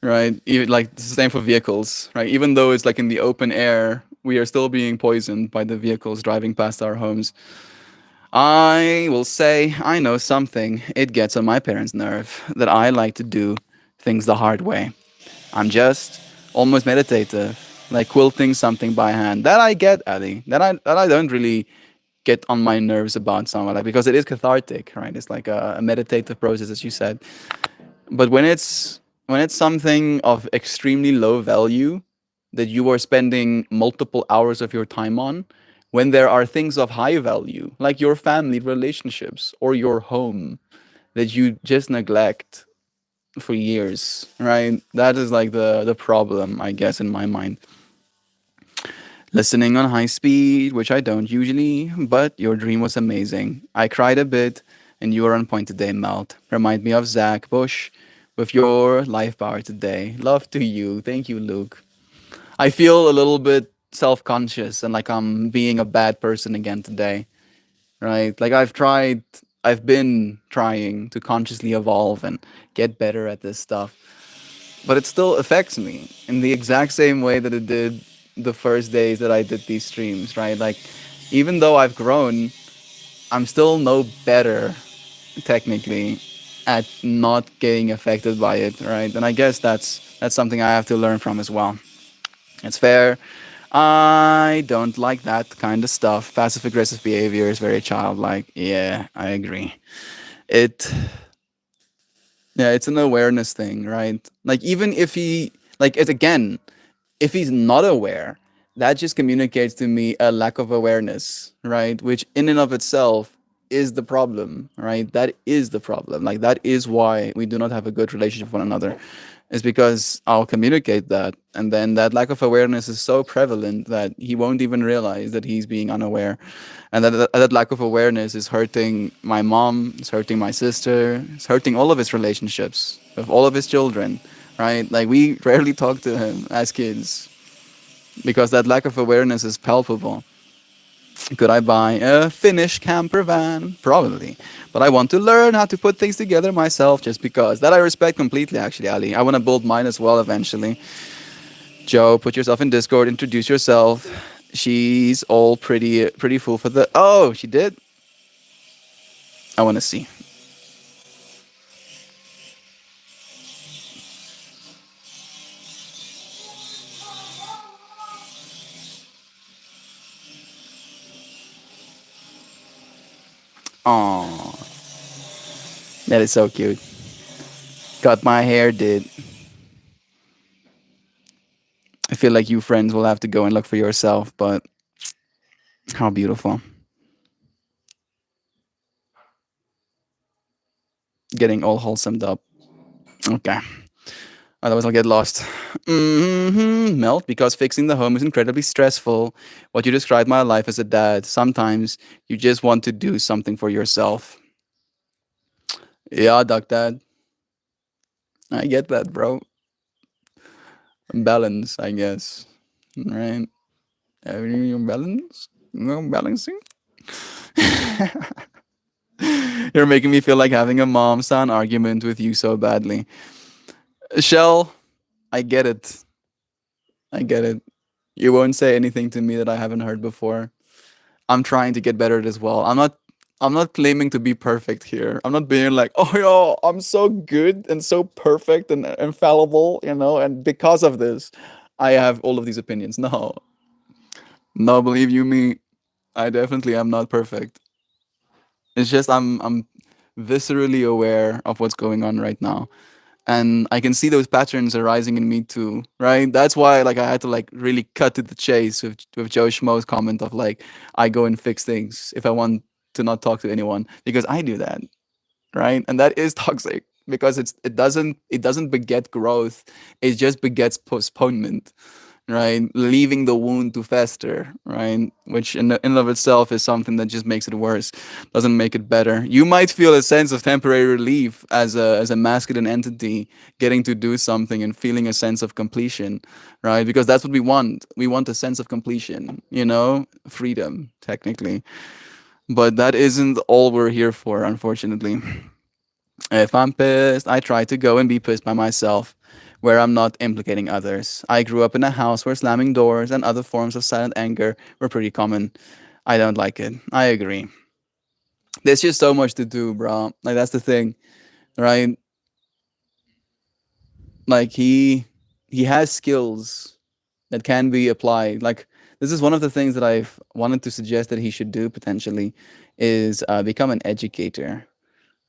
right? Even like it's the same for vehicles, right? Even though it's like in the open air, we are still being poisoned by the vehicles driving past our homes. I will say I know something. It gets on my parents' nerve that I like to do things the hard way. I'm just almost meditative, like quilting something by hand. That I get, Ali. That I don't really get on my nerves about something like because it is cathartic, right? It's like a meditative process, as you said. But when it's something of extremely low value that you are spending multiple hours of your time on, when there are things of high value like your family relationships or your home that you just neglect for years, right? That is like the problem, I guess, in my mind. Listening on high speed, which I don't usually, but your dream was amazing. I cried a bit, and you were on point today, Melt. Remind me of Zach Bush with your life power today. Love to you. Thank you, Luke. I feel a little bit self conscious and like I'm being a bad person again today, right? Like I've been trying to consciously evolve and get better at this stuff, but it still affects me in the exact same way that it did the first days that I did these streams, right? Like, even though I've grown, I'm still no better technically at not getting affected by it, right? And I guess that's something I have to learn from as well. It's fair. I don't like that kind of stuff. Passive aggressive behavior is very childlike. Yeah, I agree. It Yeah, it's an awareness thing, right? Like even if he like it again, if he's not aware, that just communicates to me a lack of awareness, right? Which in and of itself is the problem, right? That is the problem. Like that is why we do not have a good relationship with one another. Is because I'll communicate that, and then that lack of awareness is so prevalent that he won't even realize that he's being unaware, and that lack of awareness is hurting my mom, it's hurting my sister, it's hurting all of his relationships with all of his children, right? Like we rarely talk to him as kids because that lack of awareness is palpable. Could I buy a Finnish camper van? Probably. But I want to learn how to put things together myself just because. That I respect completely, actually, Ali. I want to build mine as well eventually. Joe, put yourself in Discord, introduce yourself. She's all pretty full for the. Oh, she did? I want to see. Oh, that is so cute. Got my hair did. I feel like you friends will have to go and look for yourself, but how beautiful. Getting all wholesomed up. Okay. Otherwise, I'll get lost. Melt, because fixing the home is incredibly stressful. What you described my life as a dad. Sometimes you just want to do something for yourself. Yeah, Duck Dad. I get that, bro. Balance, I guess. Right? Everything balance? No balancing? You're making me feel like having a mom son argument with you so badly. Shell, I get it. I get it. You won't say anything to me that I haven't heard before. I'm trying to get better at it as well. I'm not claiming to be perfect here. I'm not being like, "Oh yo, I'm so good and so perfect and infallible," and because of this, I have all of these opinions. No, no, believe you me, I definitely am not perfect. It's just I'm viscerally aware of what's going on right now, and I can see those patterns arising in me too. Right? That's why like I had to like really cut to the chase with Joe Schmo's comment of like I go and fix things if I want to not talk to anyone because I do that, right? And that is toxic because it doesn't beget growth. It just begets postponement, right? Leaving the wound to fester, right? Which in and of itself is something that just makes it worse, doesn't make it better. You might feel a sense of temporary relief as a masculine entity getting to do something and feeling a sense of completion, right? Because that's what we want. We want a sense of completion, freedom, technically. But that isn't all we're here for, unfortunately. If I'm pissed, I try to go and be pissed by myself, where I'm not implicating others. I grew up in a house where slamming doors and other forms of silent anger were pretty common. I don't like it. I agree. There's just so much to do, bro. Like that's the thing, right? Like he has skills that can be applied. Like this is one of the things that I've wanted to suggest that he should do potentially is become an educator,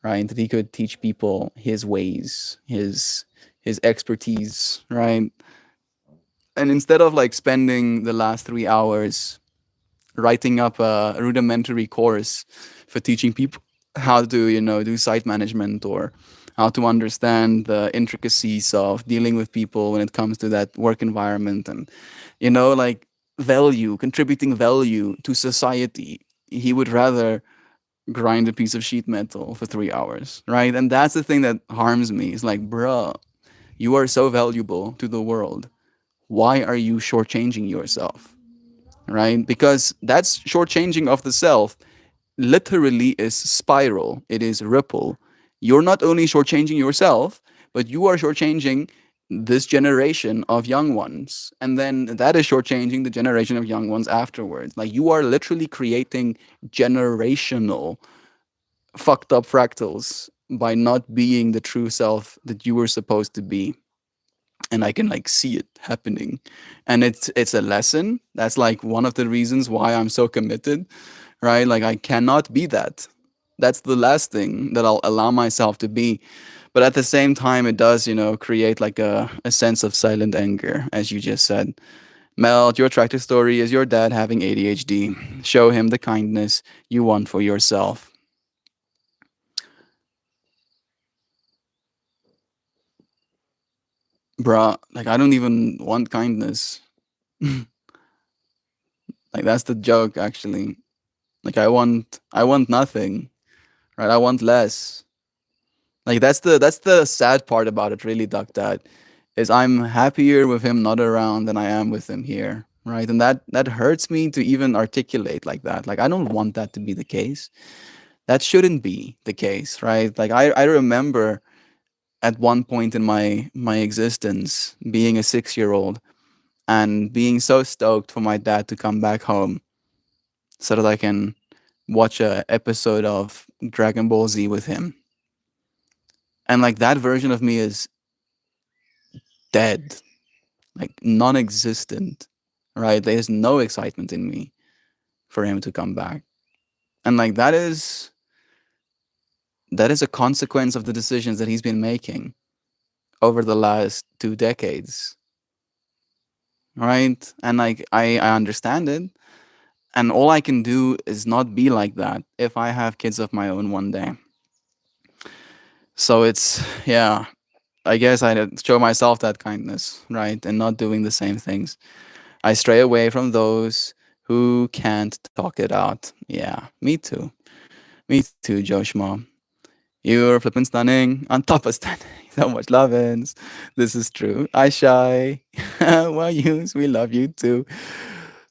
right? That he could teach people his ways, his expertise, right? And instead of like spending the last 3 hours writing up a rudimentary course for teaching people how to, do site management or how to understand the intricacies of dealing with people when it comes to that work environment and, like value, contributing value to society, he would rather grind a piece of sheet metal for 3 hours, right? And that's the thing that harms me. It's like, bruh, you are so valuable to the world. Why are you shortchanging yourself, right? Because that's shortchanging of the self literally is spiral, it is ripple. You're not only shortchanging yourself, but you are shortchanging this generation of young ones. And then that is shortchanging the generation of young ones afterwards. Like you are literally creating generational fucked up fractals by not being the true self that you were supposed to be. And I can like see it happening. And it's a lesson. That's like one of the reasons why I'm so committed, right? Like I cannot be that. That's the last thing that I'll allow myself to be. But at the same time, it does, create like a sense of silent anger, as you just said. Mel, your attractive story is your dad having ADHD. Show him the kindness you want for yourself. Bruh, like I don't even want kindness. Like that's the joke actually. Like I want nothing, right? I want less. Like that's the sad part about it really, Duck Dad, is I'm happier with him not around than I am with him here, right? And that hurts me to even articulate like that. Like I don't want that to be the case. That shouldn't be the case, right? Like I remember at one point in my existence being a 6-year-old and being so stoked for my dad to come back home so that I can watch a episode of Dragon Ball Z with him. And like that version of me is dead, like non-existent, right? There's no excitement in me for him to come back. And like that is a consequence of the decisions that he's been making over the last 2 decades, right? And like I understand it. And all I can do is not be like that if I have kids of my own one day. So it's, yeah, I guess I show myself that kindness, right? And not doing the same things. I stray away from those who can't talk it out. Yeah, me too. Me too, Joshua. You're flipping stunning on top of stunning. So much lovin's. This is true. I shy. Why use? We love you too.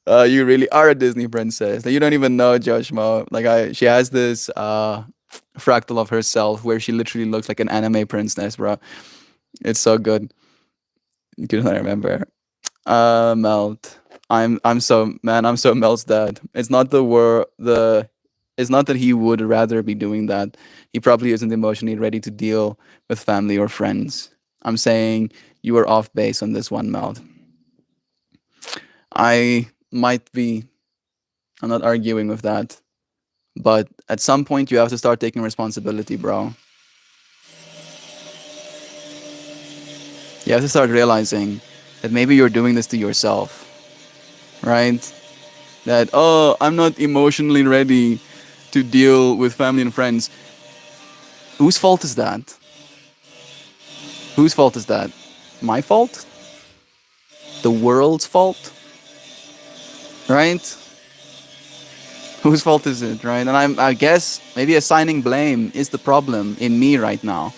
You really are a Disney princess. Like, you don't even know Joshua. Like she has this fractal of herself where she literally looks like an anime princess, bro. It's so good. You can remember. Melt. I'm so Mel's dad. It's not it's not that he would rather be doing that. He probably isn't emotionally ready to deal with family or friends. I'm saying you are off base on this one, Melt. I might be, I'm not arguing with that, but at some point you have to start taking responsibility, bro. You have to start realizing that maybe you're doing this to yourself, right? That, oh, I'm not emotionally ready to deal with family and friends. Whose fault is that? Whose fault is that? My fault? The world's fault? Right? Whose fault is it, right? And I guess maybe assigning blame is the problem in me right now.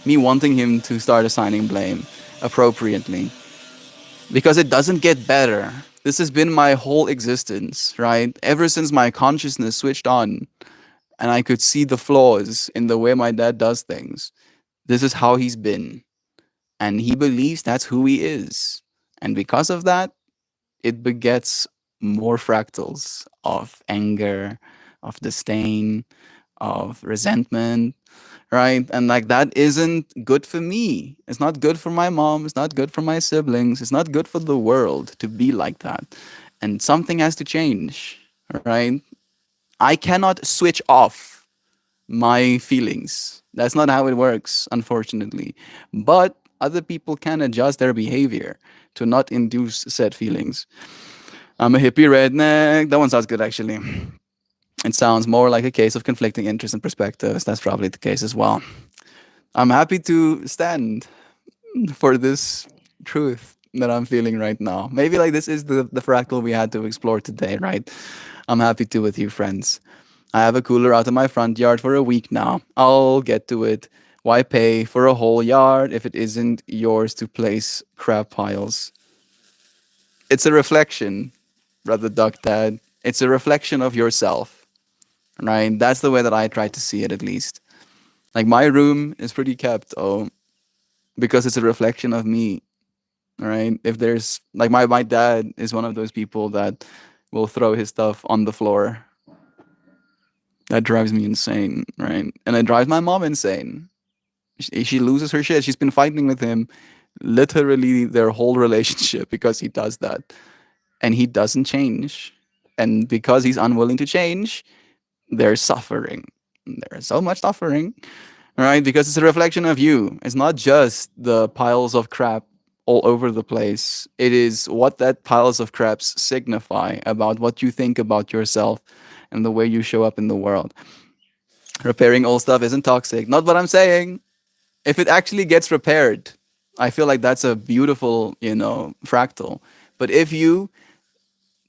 Me wanting him to start assigning blame appropriately. Because it doesn't get better. This has been my whole existence, right? Ever since my consciousness switched on and I could see the flaws in the way my dad does things. This is how he's been. And he believes that's who he is. And because of that, it begets more fractals of anger, of disdain, of resentment, right? And like that isn't good for me. It's not good for my mom. It's not good for my siblings. It's not good for the world to be like that. And something has to change, right? I cannot switch off my feelings. That's not how it works, unfortunately. But other people can adjust their behavior to not induce said feelings. I'm a hippie redneck. That one sounds good, actually. It sounds more like a case of conflicting interests and perspectives. That's probably the case as well. I'm happy to stand for this truth that I'm feeling right now. Maybe like this is the fractal we had to explore today, right? I'm happy to with you, friends. I have a cooler out in my front yard for a week now. I'll get to it. Why pay for a whole yard if it isn't yours to place crap piles? It's a reflection, brother Duck Dad. It's a reflection of yourself, right? That's the way that I try to see it, at least. Like my room is pretty kept, because it's a reflection of me, right? If there's like my dad is one of those people that will throw his stuff on the floor. That drives me insane, right? And it drives my mom insane. She loses her shit. She's been fighting with him literally their whole relationship because he does that. And he doesn't change. And because he's unwilling to change, there's suffering. There's so much suffering, right? Because it's a reflection of you. It's not just the piles of crap all over the place. It is what that piles of craps signify about what you think about yourself and the way you show up in the world. Repairing old stuff isn't toxic. Not what I'm saying. If it actually gets repaired, I feel like that's a beautiful, fractal. But if you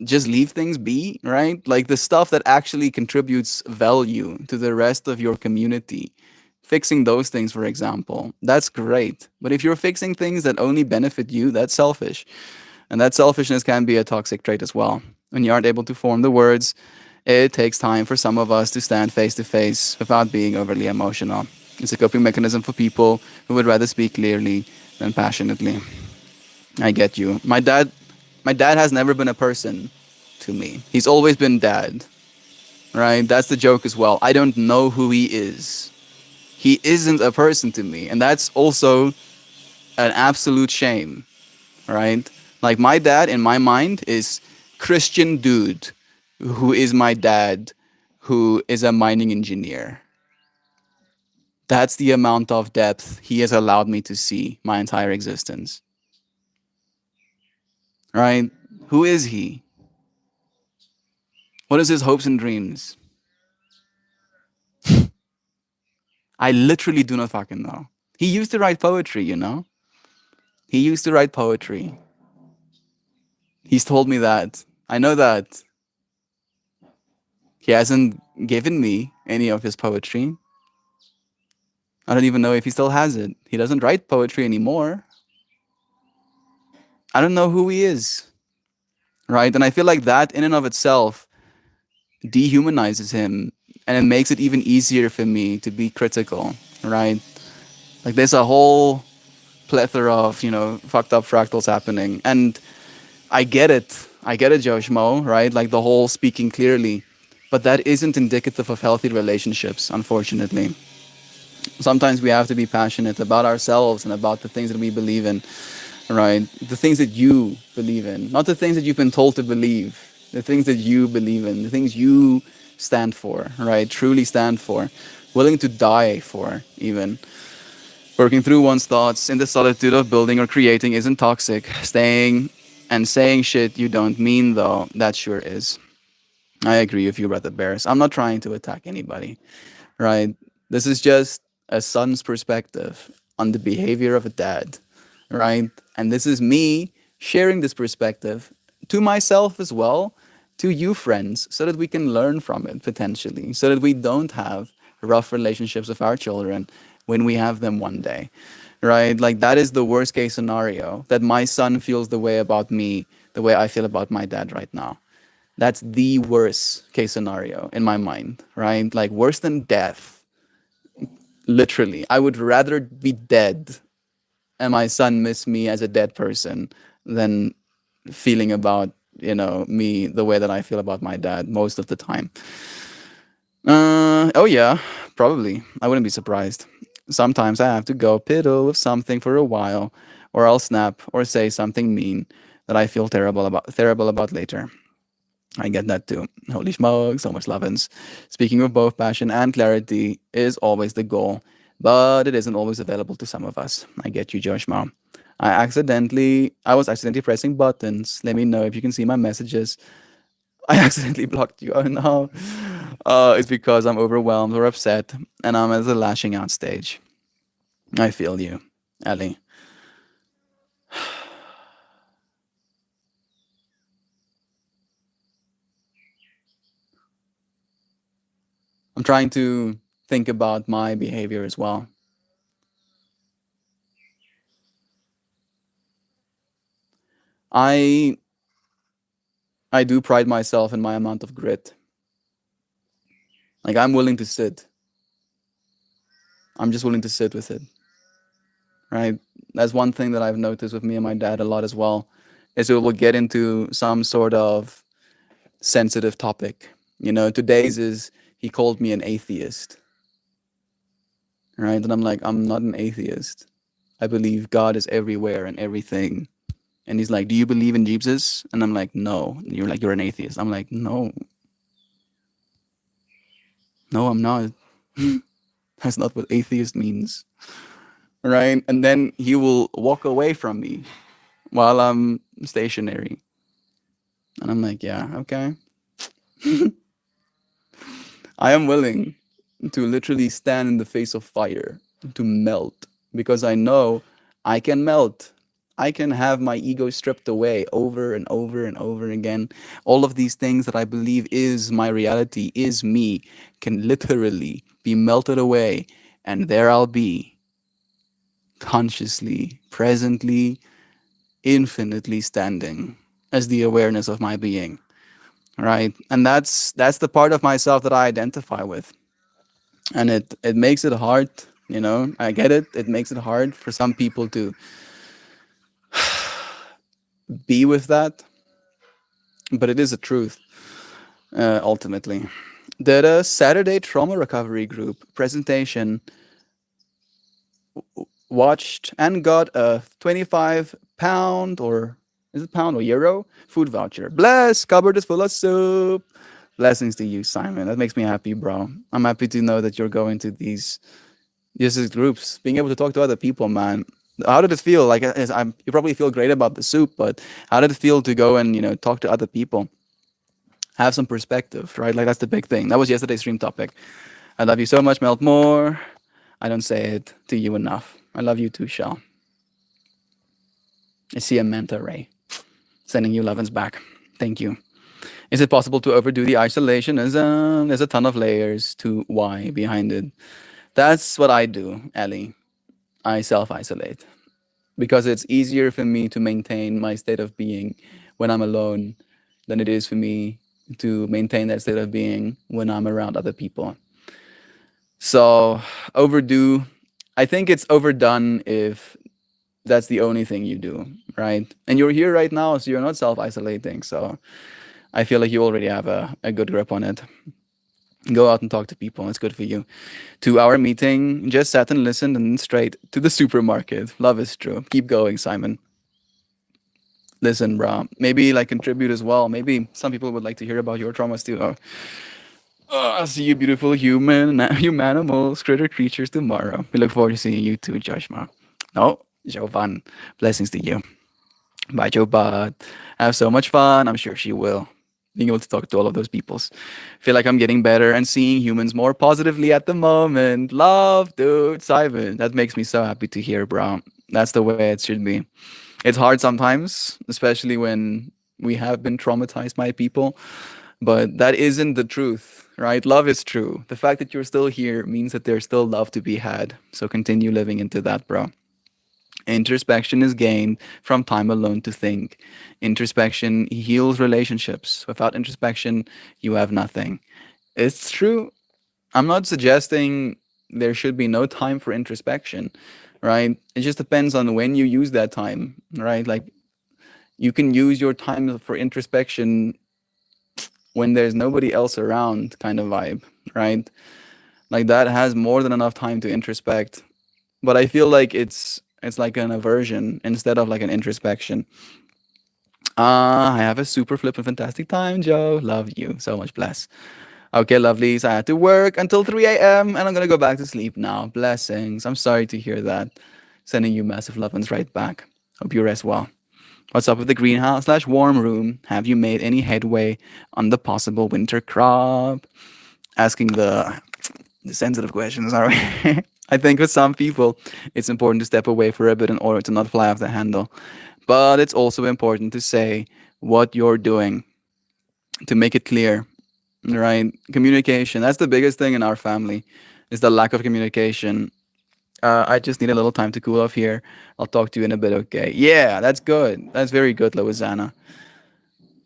just leave things be, right? Like the stuff that actually contributes value to the rest of your community, fixing those things, for example, that's great. But if you're fixing things that only benefit you, that's selfish. And that selfishness can be a toxic trait as well. When you aren't able to form the words, it takes time for some of us to stand face to face without being overly emotional. It's a coping mechanism for people who would rather speak clearly than passionately. I get you. My dad has never been a person to me. He's always been dad. Right? That's the joke as well. I don't know who he is. He isn't a person to me. And that's also an absolute shame. Right? Like my dad in my mind is Christian dude who is my dad who is a mining engineer. That's the amount of depth he has allowed me to see my entire existence. Right? Who is he? What is his hopes and dreams? I literally do not fucking know. He used to write poetry, He used to write poetry. He's told me that. I know that. He hasn't given me any of his poetry. I don't even know if he still has it. He doesn't write poetry anymore. I don't know who he is. Right? And I feel like that in and of itself dehumanizes him, and it makes it even easier for me to be critical, right? Like there's a whole plethora of, fucked up fractals happening. And I get it. I get it, Joe Schmo, right? Like the whole speaking clearly. But that isn't indicative of healthy relationships, unfortunately. Sometimes we have to be passionate about ourselves and about the things that we believe in. right? The things that you believe in, not the things that you've been told to believe, the things that you believe in, the things you stand for, right? Truly stand for, willing to die for, even. Working through one's thoughts in the solitude of building or creating isn't toxic. Staying and saying shit you don't mean, though, that sure is. I agree with you, Brother Bears. I'm not trying to attack anybody, right? This is just a son's perspective on the behavior of a dad, right? And this is me sharing this perspective to myself as well, to you friends, so that we can learn from it potentially, so that we don't have rough relationships with our children when we have them one day, right? Like that is the worst case scenario, that my son feels the way about me, the way I feel about my dad right now. That's the worst case scenario in my mind, right? Like worse than death. Literally, I would rather be dead and my son miss me as a dead person than feeling about, me the way that I feel about my dad most of the time. Oh yeah, probably. I wouldn't be surprised. Sometimes I have to go piddle with something for a while, or I'll snap or say something mean that I feel terrible about later. I get that too. Holy smokes, so much lovin's. Speaking of both passion and clarity is always the goal, but it isn't always available to some of us. I get you, Josh Mom. I was accidentally pressing buttons. Let me know if you can see my messages. I accidentally blocked you. Oh no. It's because I'm overwhelmed or upset and I'm at the lashing out stage. I feel you, Ellie. I'm trying to think about my behavior as well. I I do pride myself in my amount of grit. Like I'm willing to sit. I'm just willing to sit with it, right? That's one thing that I've noticed with me and my dad a lot as well, is we will get into some sort of sensitive topic. Today's is he called me an atheist, right? And I'm like, I'm not an atheist. I believe God is everywhere and everything. And he's like, do you believe in Jesus? And I'm like, no. And you're like, you're an atheist. I'm like, no, no, I'm not. That's not what atheist means, right? And then he will walk away from me while I'm stationary. And I'm like, yeah, okay. I am willing to literally stand in the face of fire, to melt, because I know I can melt. I can have my ego stripped away over and over and over again. All of these things that I believe is my reality, is me, can literally be melted away. And there I'll be, consciously, presently, infinitely standing as the awareness of my being, right? And that's the part of myself that I identify with. And it makes it hard, I get it. It makes it hard for some people to be with that, but it is a truth, ultimately. Did a Saturday trauma recovery group presentation, watched, and got a 25 pound, or is it pound or euro, food voucher. Bless, cupboard is full of soup. Blessings to you, Simon. That makes me happy, bro. I'm happy to know that you're going to these groups, being able to talk to other people, man. How did it feel? Like, you probably feel great about the soup, but how did it feel to go and talk to other people, have some perspective, right? Like that's the big thing. That was yesterday's stream topic. I love you so much, Melt More. I don't say it to you enough. I love you too, Shell. I see a manta ray. Sending you lovin's back. Thank you. Is it possible to overdo the isolation? There's a ton of layers to why behind it. That's what I do, Ellie. I self isolate because it's easier for me to maintain my state of being when I'm alone than it is for me to maintain that state of being when I'm around other people. So, overdo, I think it's overdone if that's the only thing you do, right? And you're here right now, so you're not self isolating. So, I feel like you already have a good grip on it. Go out and talk to people. It's good for you. 2 hour meeting, just sat and listened and straight to the supermarket. Love is true. Keep going, Simon. Listen, bro. Maybe like contribute as well. Maybe some people would like to hear about your traumas too. I see you, beautiful human, humanimals, critter creatures tomorrow. We look forward to seeing you too, Joshua. No, Jovan. Blessings to you. Bye, Joe Bud. Have so much fun. I'm sure she will. Being able to talk to all of those peoples. Feel like I'm getting better and seeing humans more positively at the moment. Love, dude. Simon. That makes me so happy to hear, bro. That's the way it should be. It's hard sometimes, especially when we have been traumatized by people, but that isn't the truth, right? Love is true. The fact that you're still here means that there's still love to be had. So continue living into that, bro. Introspection is gained from time alone to think. Introspection heals relationships. Without introspection, you have nothing. It's true. I'm not suggesting there should be no time for introspection, right? It just depends on when you use that time, right? Like you can use your time for introspection when there's nobody else around, kind of vibe, right? Like that has more than enough time to introspect. But I feel like it's like an aversion instead of like an introspection. I have a super flippin' fantastic time, Joe. Love you so much. Bless. Okay, lovelies. I had to work until 3 a.m. and I'm gonna go back to sleep now. Blessings. I'm sorry to hear that. Sending you massive love ones right back. Hope you rest well. What's up with the greenhouse slash warm room? Have you made any headway on the possible winter crop? Asking the sensitive questions, are we? I think with some people, it's important to step away for a bit in order to not fly off the handle. But it's also important to say what you're doing to make it clear, right? Communication. That's the biggest thing in our family, is the lack of communication. I just need a little time to cool off here. I'll talk to you in a bit, okay? Yeah, that's good. That's very good, Louisiana.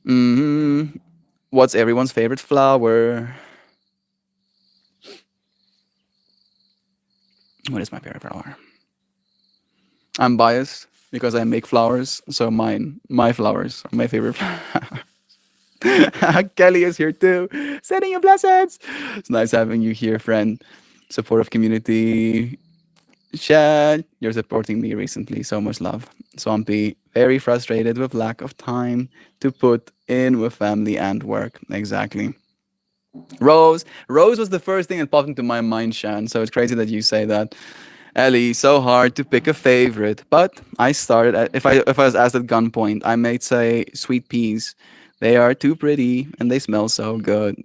hmm What's everyone's favorite flower? What is my favorite flower? I'm biased because I make flowers, so my flowers are my favorite flower. Kelly is here too. Sending you blessings. It's nice having you here, friend. Supportive community. Chad, you're supporting me recently. So much love. Swampy, very frustrated with lack of time to put in with family and work. Exactly. Rose. Rose was the first thing that popped into my mind, Shan. So it's crazy that you say that. Ellie, so hard to pick a favorite, but I started at, if I was asked at gunpoint, I might say sweet peas. They are too pretty and they smell so good.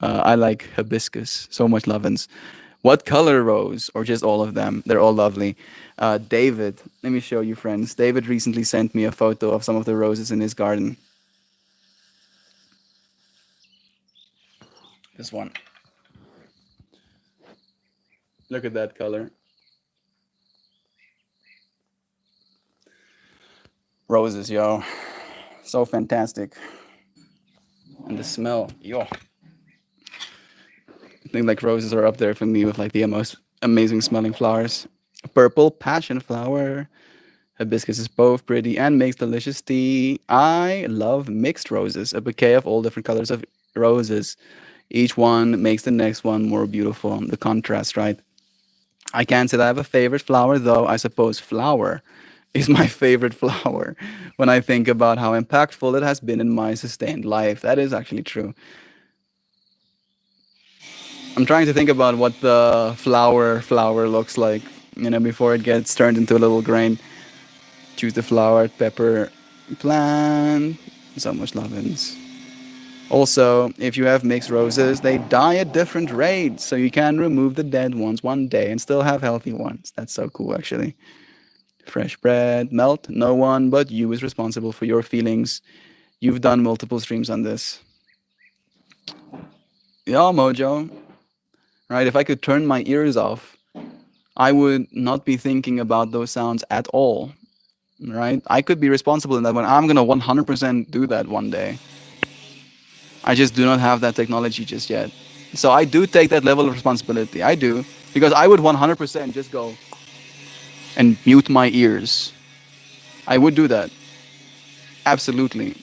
I like hibiscus. So much lovin's. What color rose, or just all of them? They're all lovely. David, let me show you, friends. David recently sent me a photo of some of the roses in his garden. This one. Look at that color. Roses, yo. So fantastic. And the smell, yo. I think like roses are up there for me with like the most amazing smelling flowers. Purple passion flower. Hibiscus is both pretty and makes delicious tea. I love mixed roses, a bouquet of all different colors of roses. Each one makes the next one more beautiful. The contrast, right? I can't say that I have a favorite flower, though. I suppose flower is my favorite flower when I think about how impactful it has been in my sustained life. That is actually true. I'm trying to think about what the flower looks like, before it gets turned into a little grain. Choose the flower, pepper, plant. So much lovin's. Also, if you have mixed roses, they die at different rates, so you can remove the dead ones one day and still have healthy ones. That's so cool, actually. Fresh bread, melt. No one but you is responsible for your feelings. You've done multiple streams on this. Yeah, Mojo. Right? If I could turn my ears off, I would not be thinking about those sounds at all. Right? I could be responsible in that one. I'm gonna 100% do that one day. I just do not have that technology just yet. So I do take that level of responsibility. I do. Because I would 100% just go and mute my ears. I would do that. Absolutely.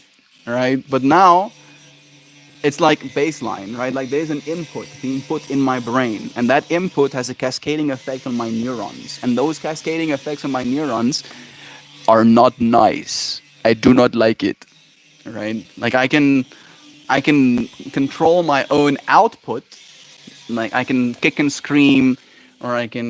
Right? But now it's like baseline, right? Like there's an input being put in my brain, and that input has a cascading effect on my neurons. And those cascading effects on my neurons are not nice. I do not like it. Right? Like I can control my own output. Like I can kick and scream, or I can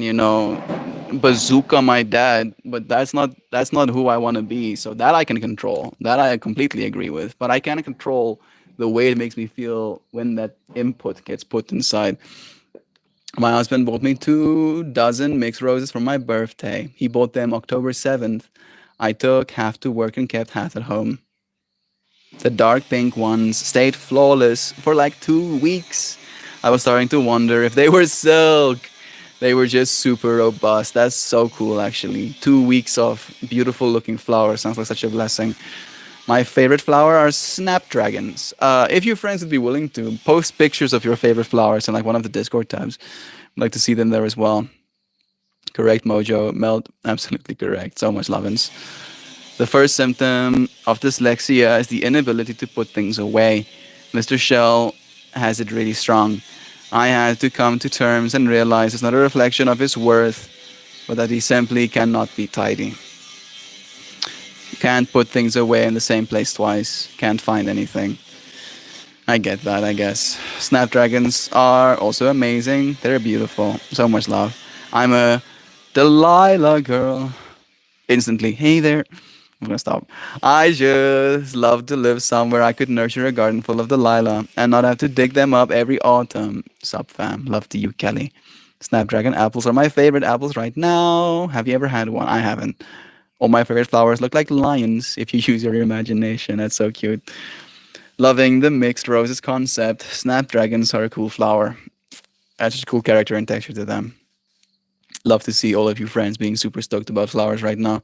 bazooka my dad. But that's not who I want to be. So that I can control. That I completely agree with. But I can't control the way it makes me feel when that input gets put inside. My husband bought me 2 dozen mixed roses for my birthday. He bought them October 7th. I took half to work and kept half at home. The dark pink ones stayed flawless for like 2 weeks. I was starting to wonder if they were silk. They were just super robust. That's so cool, actually. 2 weeks of beautiful looking flowers sounds like such a blessing. My favorite flower are snapdragons. If your friends would be willing to post pictures of your favorite flowers in like one of the Discord tabs, I'd like to see them there as well. Correct, Mojo. Melt, absolutely correct. So much lovin's. The first symptom of dyslexia is the inability to put things away. Mr. Shell has it really strong. I had to come to terms and realize it's not a reflection of his worth, but that he simply cannot be tidy. Can't put things away in the same place twice. Can't find anything. I get that, I guess. Snapdragons are also amazing. They're beautiful. So much love. I'm a Delilah girl. Instantly, hey there. I'm gonna stop. I just love to live somewhere I could nurture a garden full of Delilah and not have to dig them up every autumn. Sup, fam. Love to you, Kelly. Snapdragon apples are my favorite apples right now. Have you ever had one? I haven't. All my favorite flowers look like lions if you use your imagination. That's so cute. Loving the mixed roses concept. Snapdragons are a cool flower. Adds just a cool character and texture to them. Love to see all of you friends being super stoked about flowers right now.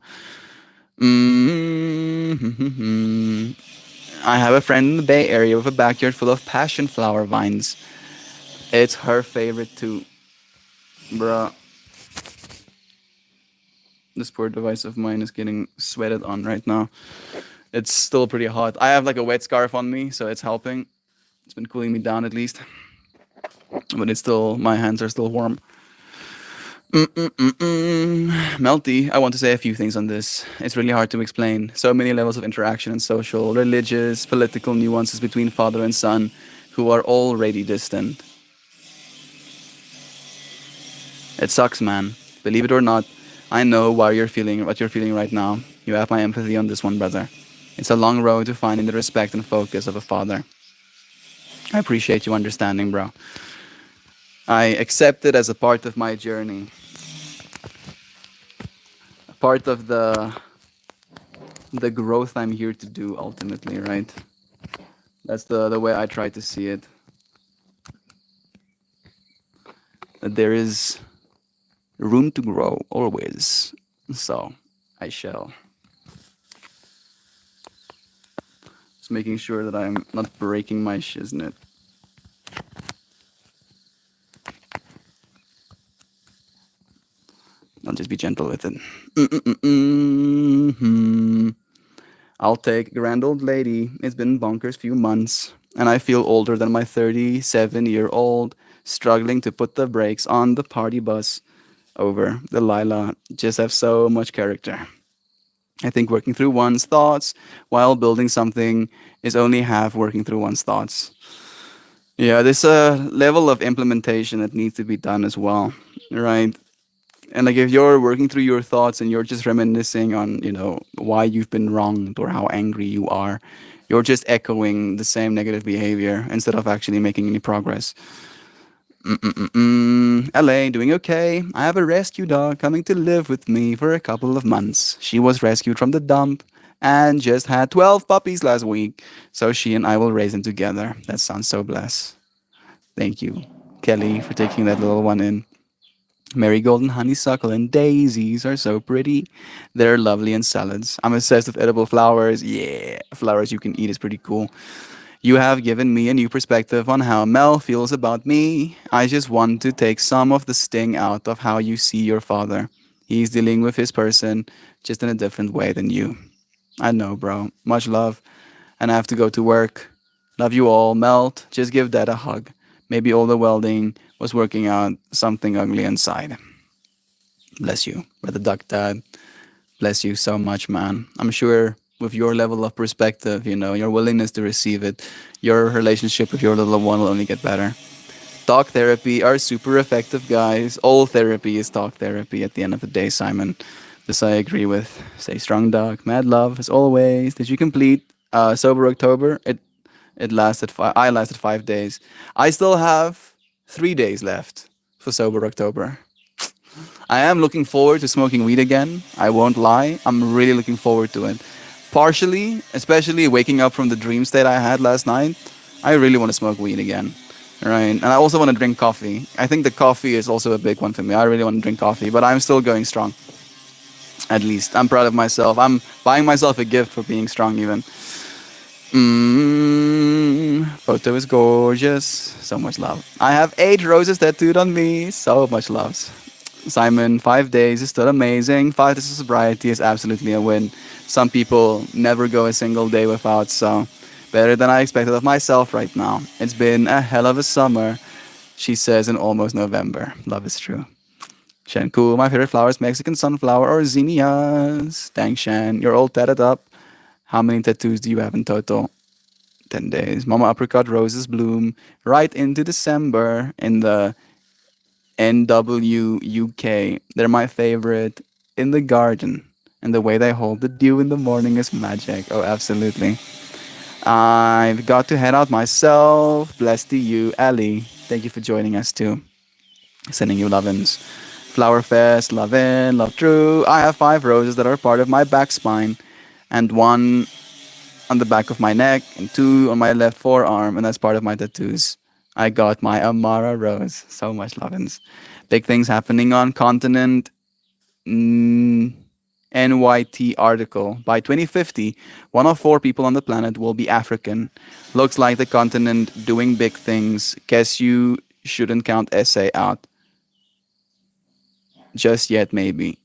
Mm-hmm. I have a friend in the Bay Area with a backyard full of passion flower vines. It's her favorite too. Bruh, this poor device of mine is getting sweated on right now. It's still pretty hot. I have like a wet scarf on me, so it's helping. It's been cooling me down at least. But it's still, my hands are still warm. Melty, I want to say a few things on this. It's really hard to explain. So many levels of interaction and social, religious, political nuances between father and son who are already distant. It sucks, man. Believe it or not, I know why you're feeling what you're feeling right now. You have my empathy on this one, brother. It's a long road to finding the respect and focus of a father. I appreciate you understanding, bro. I accept it as a part of my journey, a part of the growth I'm here to do ultimately, right? That's the way I try to see it. That there is room to grow always. So I shall. Just making sure that I'm not breaking my shiznit. I'll just be gentle with it. Mm-mm-mm-mm-hmm. I'll take grand old lady. It's been bonkers few months, and I feel older than my 37-year-old, struggling to put the brakes on the party bus. Over Delilah just have so much character. I think working through one's thoughts while building something is only half working through one's thoughts. Yeah, there's a level of implementation that needs to be done as well, right? And like if you're working through your thoughts and you're just reminiscing on, why you've been wronged or how angry you are, you're just echoing the same negative behavior instead of actually making any progress. LA, doing okay. I have a rescue dog coming to live with me for a couple of months. She was rescued from the dump and just had 12 puppies last week. So she and I will raise them together. That sounds so blessed. Thank you, Kelly, for taking that little one in. Marigold and honeysuckle and daisies are so pretty. They're lovely in salads. I'm obsessed with edible flowers. Yeah, flowers you can eat is pretty cool. You have given me a new perspective on how Mel feels about me. I just want to take some of the sting out of how you see your father. He's dealing with his person just in a different way than you. I know, bro. Much love. And I have to go to work. Love you all. Melt, just give Dad a hug. Maybe all the welding was working out something ugly inside. Bless you, Brother Duck Dad. Bless you so much, man. I'm sure with your level of perspective, your willingness to receive it, your relationship with your little one will only get better. Talk therapy are super effective, guys. All therapy is talk therapy at the end of the day, Simon. This I agree with. Stay strong, dog. Mad love as always. Did you complete Sober October? It lasted I lasted 5 days. I still have 3 days left for Sober October. I am looking forward to smoking weed again. I won't lie. I'm really looking forward to it. Partially, especially waking up from the dream state I had last night, I really want to smoke weed again. Right. And I also want to drink coffee. I think the coffee is also a big one for me. I really want to drink coffee, but I'm still going strong. At least. I'm proud of myself. I'm buying myself a gift for being strong, even. Photo is gorgeous. So much love. I have 8 roses tattooed on me. So much love. Simon, 5 days is still amazing. 5 days of sobriety is absolutely a win. Some people never go a single day without, so better than I expected of myself right now. It's been a hell of a summer, she says in almost November. Love is true. Shan, cool. My favorite flower is Mexican sunflower or zinnias. Thanks, Shan. You're all tatted up. How many tattoos do you have in total? 10 days. Mama apricot roses bloom right into December in the NWUK. They're my favorite in the garden. And the way they hold the dew in the morning is magic. Oh, absolutely. I've got to head out myself. Bless to you, Ali. Thank you for joining us too. Sending you lovin's. Flower Fest, love in, love true. I have 5 roses that are part of my back spine, and one on the back of my neck, and 2 on my left forearm, and that's part of my tattoos. I got my Amara rose. So much lovin's. Big things happening on continent. NYT article. By 2050, 1 of 4 people on the planet will be African. Looks like the continent doing big things. Guess you shouldn't count SA out. Just yet, maybe.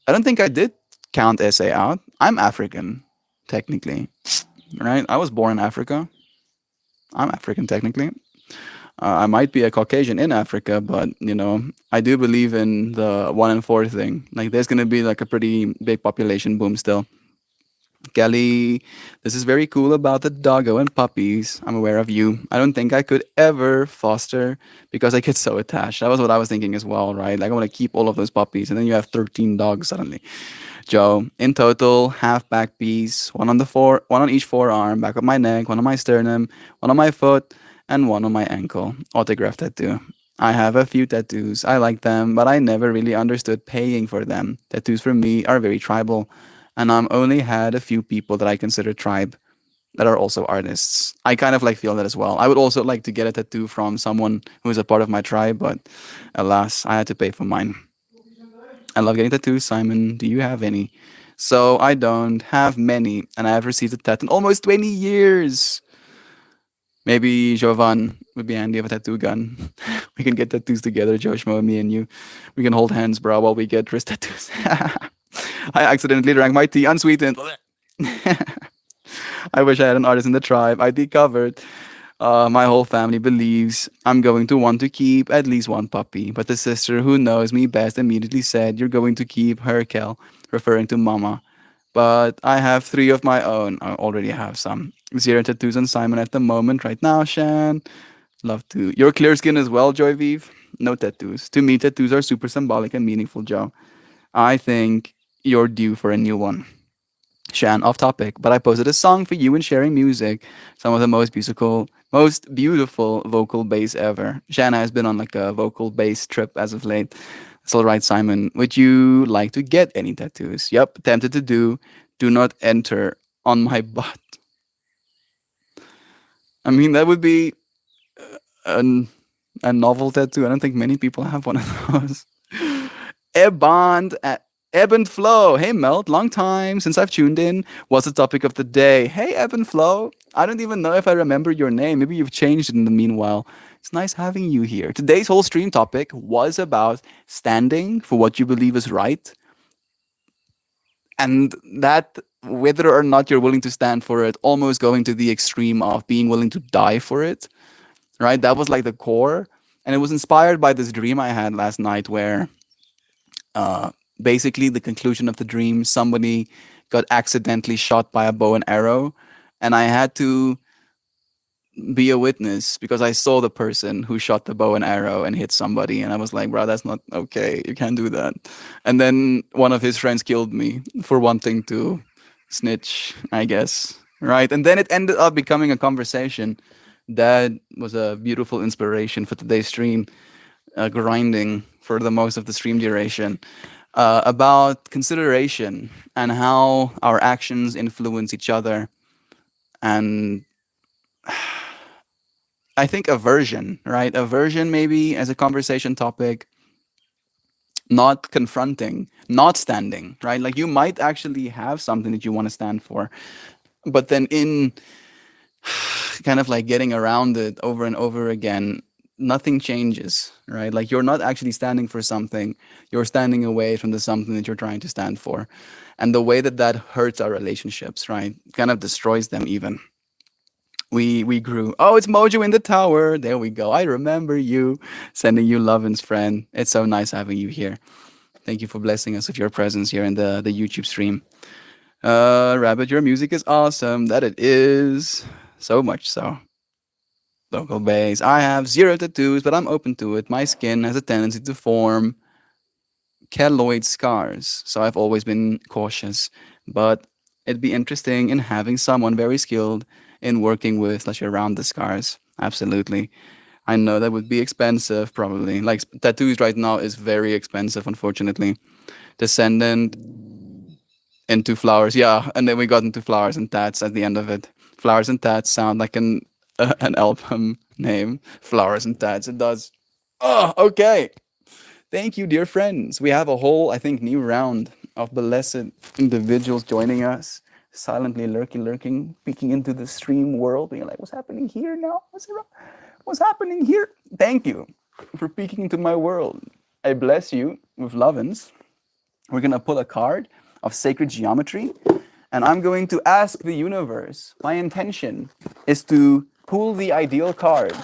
I don't think I did count SA out. I'm African, technically. Right? I was born in Africa. I'm African, technically. I might be a Caucasian in Africa, but I do believe in the 1 in 4 thing. Like, there's gonna be like a pretty big population boom still. Kelly, this is very cool about the doggo and puppies. I'm aware of you. I don't think I could ever foster because I get so attached. That was what I was thinking as well, right? Like, I want to keep all of those puppies, and then you have 13 dogs suddenly. Joe, in total, half back piece, one on each forearm, back of my neck, one on my sternum, one on my foot, and one on my ankle. Autograph tattoo. I have a few tattoos. I like them, but I never really understood paying for them. Tattoos for me are very tribal, and I've only had a few people that I consider tribe that are also artists. I kind of like feel that as well. I would also like to get a tattoo from someone who is a part of my tribe, but alas, I had to pay for mine. I love getting tattoos. Simon, do you have any? So I don't have many, and I have received a tattoo in almost 20 years. Maybe Jovan would be handy of a tattoo gun. We can get tattoos together, Joshmo, me and you. We can hold hands, bro, while we get wrist tattoos. I accidentally drank my tea unsweetened. I wish I had an artist in the tribe. I'd be covered. My whole family believes I'm going to want to keep at least 1 puppy. But the sister who knows me best immediately said, "You're going to keep her, Kel," referring to Mama. But I have 3 of my own. I already have some. 0 tattoos on Simon at the moment, right now, Shan. Love to. You're clear skin as well, Joy Vive. No tattoos. To me, tattoos are super symbolic and meaningful, Joe. I think you're due for a new one. Shan, off topic, but I posted a song for you in sharing music. Some of the most beautiful vocal bass ever. Shan has been on like a vocal bass trip as of late. It's all right, Simon. Would you like to get any tattoos? Yep, tempted to do. Do not enter on my butt. I mean, that would be an, a novel tattoo. I don't think many people have one of those. Ebond, Ebb and Flow. Hey, Melt, long time since I've tuned in. What's the topic of the day? Hey, Ebb and Flow. I don't even know if I remember your name. Maybe you've changed it in the meanwhile. It's nice having you here. Today's whole stream topic was about standing for what you believe is right, and that whether or not you're willing to stand for it, almost going to the extreme of being willing to die for it, right? That was like the core. And it was inspired by this dream I had last night where basically the conclusion of the dream, somebody got accidentally shot by a bow and arrow, and I had to be a witness because I saw the person who shot the bow and arrow and hit somebody, and I was like, bro, that's not okay. You can't do that. And then one of his friends killed me for wanting to snitch, I guess. Right. And then it ended up becoming a conversation that was a beautiful inspiration for today's stream, grinding for the most of the stream duration, about consideration and how our actions influence each other. And I think aversion, right? Aversion, maybe as a conversation topic, not confronting, not standing, right? Like you might actually have something that you want to stand for, but then in kind of like getting around it over and over again, nothing changes, right? Like you're not actually standing for something, you're standing away from the something that you're trying to stand for. And the way that that hurts our relationships, right? Kind of destroys them even. We grew. Oh, it's Mojo in the tower. There we go. I remember you. Sending you lovin's friend. It's so nice having you here. Thank you for blessing us with your presence here in the YouTube stream. Rabbit, your music is awesome. That it is. So much so. Local base. I have 0 tattoos, but I'm open to it. My skin has a tendency to form keloid scars, so I've always been cautious. But it'd be interesting in having someone very skilled in working with slash around the scars. Absolutely. I know that would be expensive, probably. Like tattoos right now is very expensive, unfortunately. Descendant into flowers, yeah, and then we got into flowers and tats at the end of it. Flowers and tats sound like an album name. Flowers and tats, it does. Oh, okay. Thank you, dear friends. We have a whole, I think, new round of blessed individuals joining us, silently lurking, peeking into the stream world, being like, "What's happening here now? What's happening here?" Thank you for peeking into my world. I bless you with lovin's. We're gonna pull a card of sacred geometry, and I'm going to ask the universe. My intention is to pull the ideal card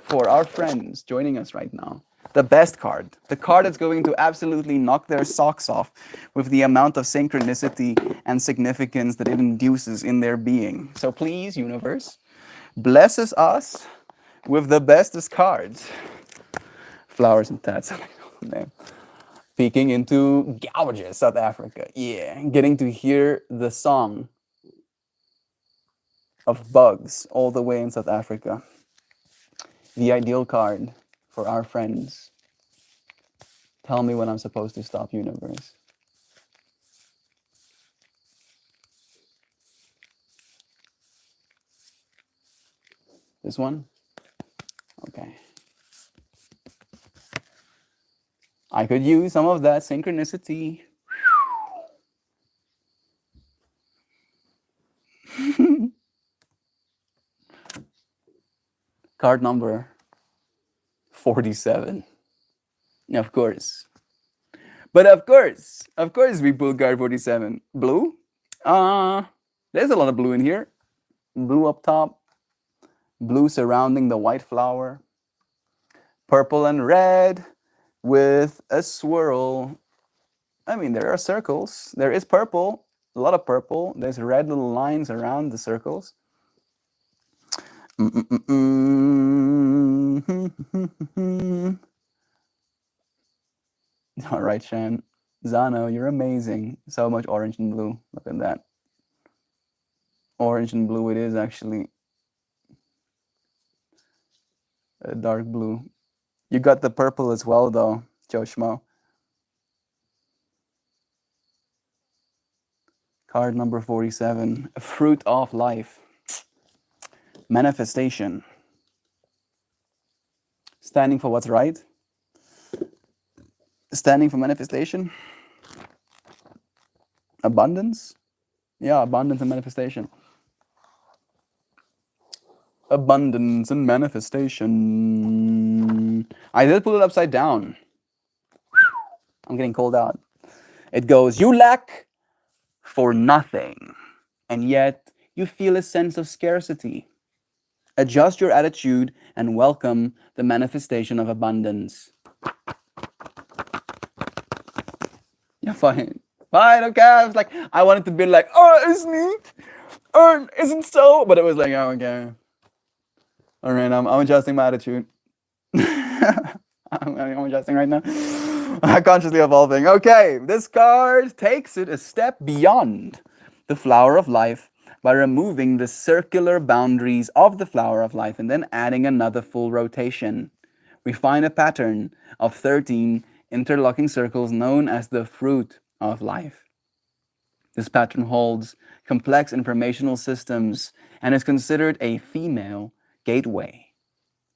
for our friends joining us right now. The best card, the card that's going to absolutely knock their socks off with the amount of synchronicity and significance that it induces in their being. So please, universe, blesses us with the bestest cards. Flowers and tats. Peeking into gorgeous South Africa. Yeah, getting to hear the song of bugs all the way in South Africa. The ideal card for our friends. Tell me when I'm supposed to stop, universe. This one? Okay. I could use some of that synchronicity. Card number 47. Of course. But of course, we pulled card 47. Blue? There's a lot of blue in here. Blue up top, blue surrounding the white flower, purple and red with a swirl. I mean, there are circles. There is purple, a lot of purple. There's red little lines around the circles. All right, Shan. Zano, you're amazing. So much orange and blue. Look at that. Orange and blue it is, actually. A dark blue. You got the purple as well, though, Joe Schmo. Card number 47. Fruit of life. Manifestation. Standing for what's right. Standing for manifestation. Abundance. Yeah, abundance and manifestation. Abundance and manifestation. I did put it upside down. I'm getting cold out. It goes, you lack for nothing, and yet you feel a sense of scarcity. Adjust your attitude and welcome the manifestation of abundance. Yeah, fine. Fine, okay. I was like, I wanted to be like, oh, it's neat. Or isn't so? But it was like, oh, okay. All right, I'm adjusting my attitude. I'm adjusting right now. Consciously evolving. Okay, this card takes it a step beyond the flower of life by removing the circular boundaries of the flower of life and then adding another full rotation. We find a pattern of 13 interlocking circles known as the fruit of life. This pattern holds complex informational systems and is considered a female gateway.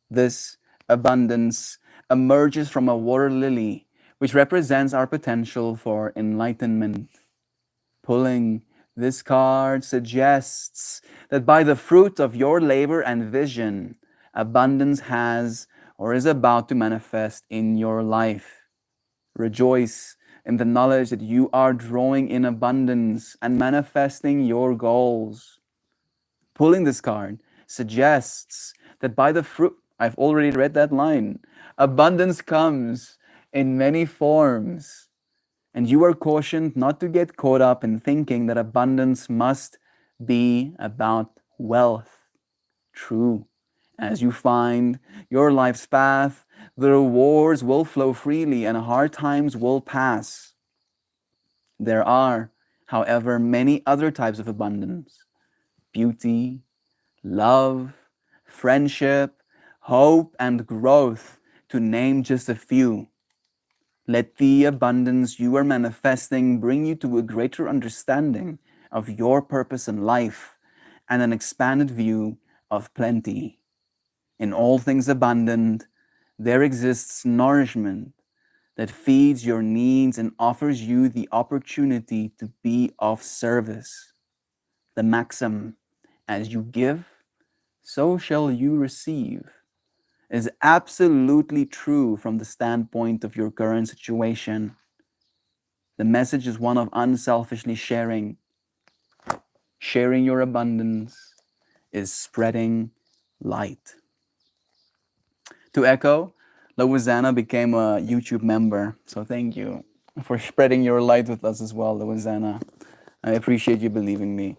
This abundance emerges from a water lily, which represents our potential for enlightenment. Pulling this card suggests that by the fruit of your labor and vision, abundance has or is about to manifest in your life. Rejoice in the knowledge that you are drawing in abundance and manifesting your goals. Pulling this card suggests that by the fruit, I've already read that line, abundance comes in many forms. And you are cautioned not to get caught up in thinking that abundance must be about wealth. True. As you find your life's path, the rewards will flow freely and hard times will pass. There are, however, many other types of abundance: beauty, love, friendship, hope, and growth, to name just a few. Let the abundance you are manifesting bring you to a greater understanding of your purpose in life and an expanded view of plenty. In all things abundant, there exists nourishment that feeds your needs and offers you the opportunity to be of service. The maxim, as you give, so shall you receive, is absolutely true from the standpoint of your current situation. The message is one of unselfishly sharing. Sharing your abundance is spreading light. To echo, Louisiana became a YouTube member, so thank you for spreading your light with us as well, Louisiana. I appreciate you believing me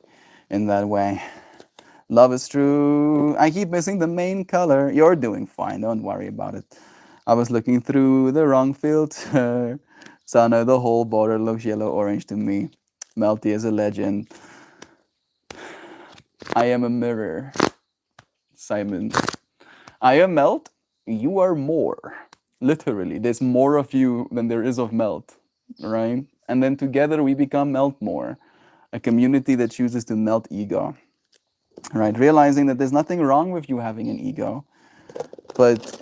in that way. Love is true. I keep missing the main color. You're doing fine, don't worry about it. I was looking through the wrong filter. Sana, the whole border looks yellow-orange to me. Melty is a legend. I am a mirror. Simon. I am Melt. You are more. Literally, there's more of you than there is of Melt, right? And then together we become Melt More, a community that chooses to melt ego, right? Realizing that there's nothing wrong with you having an ego, but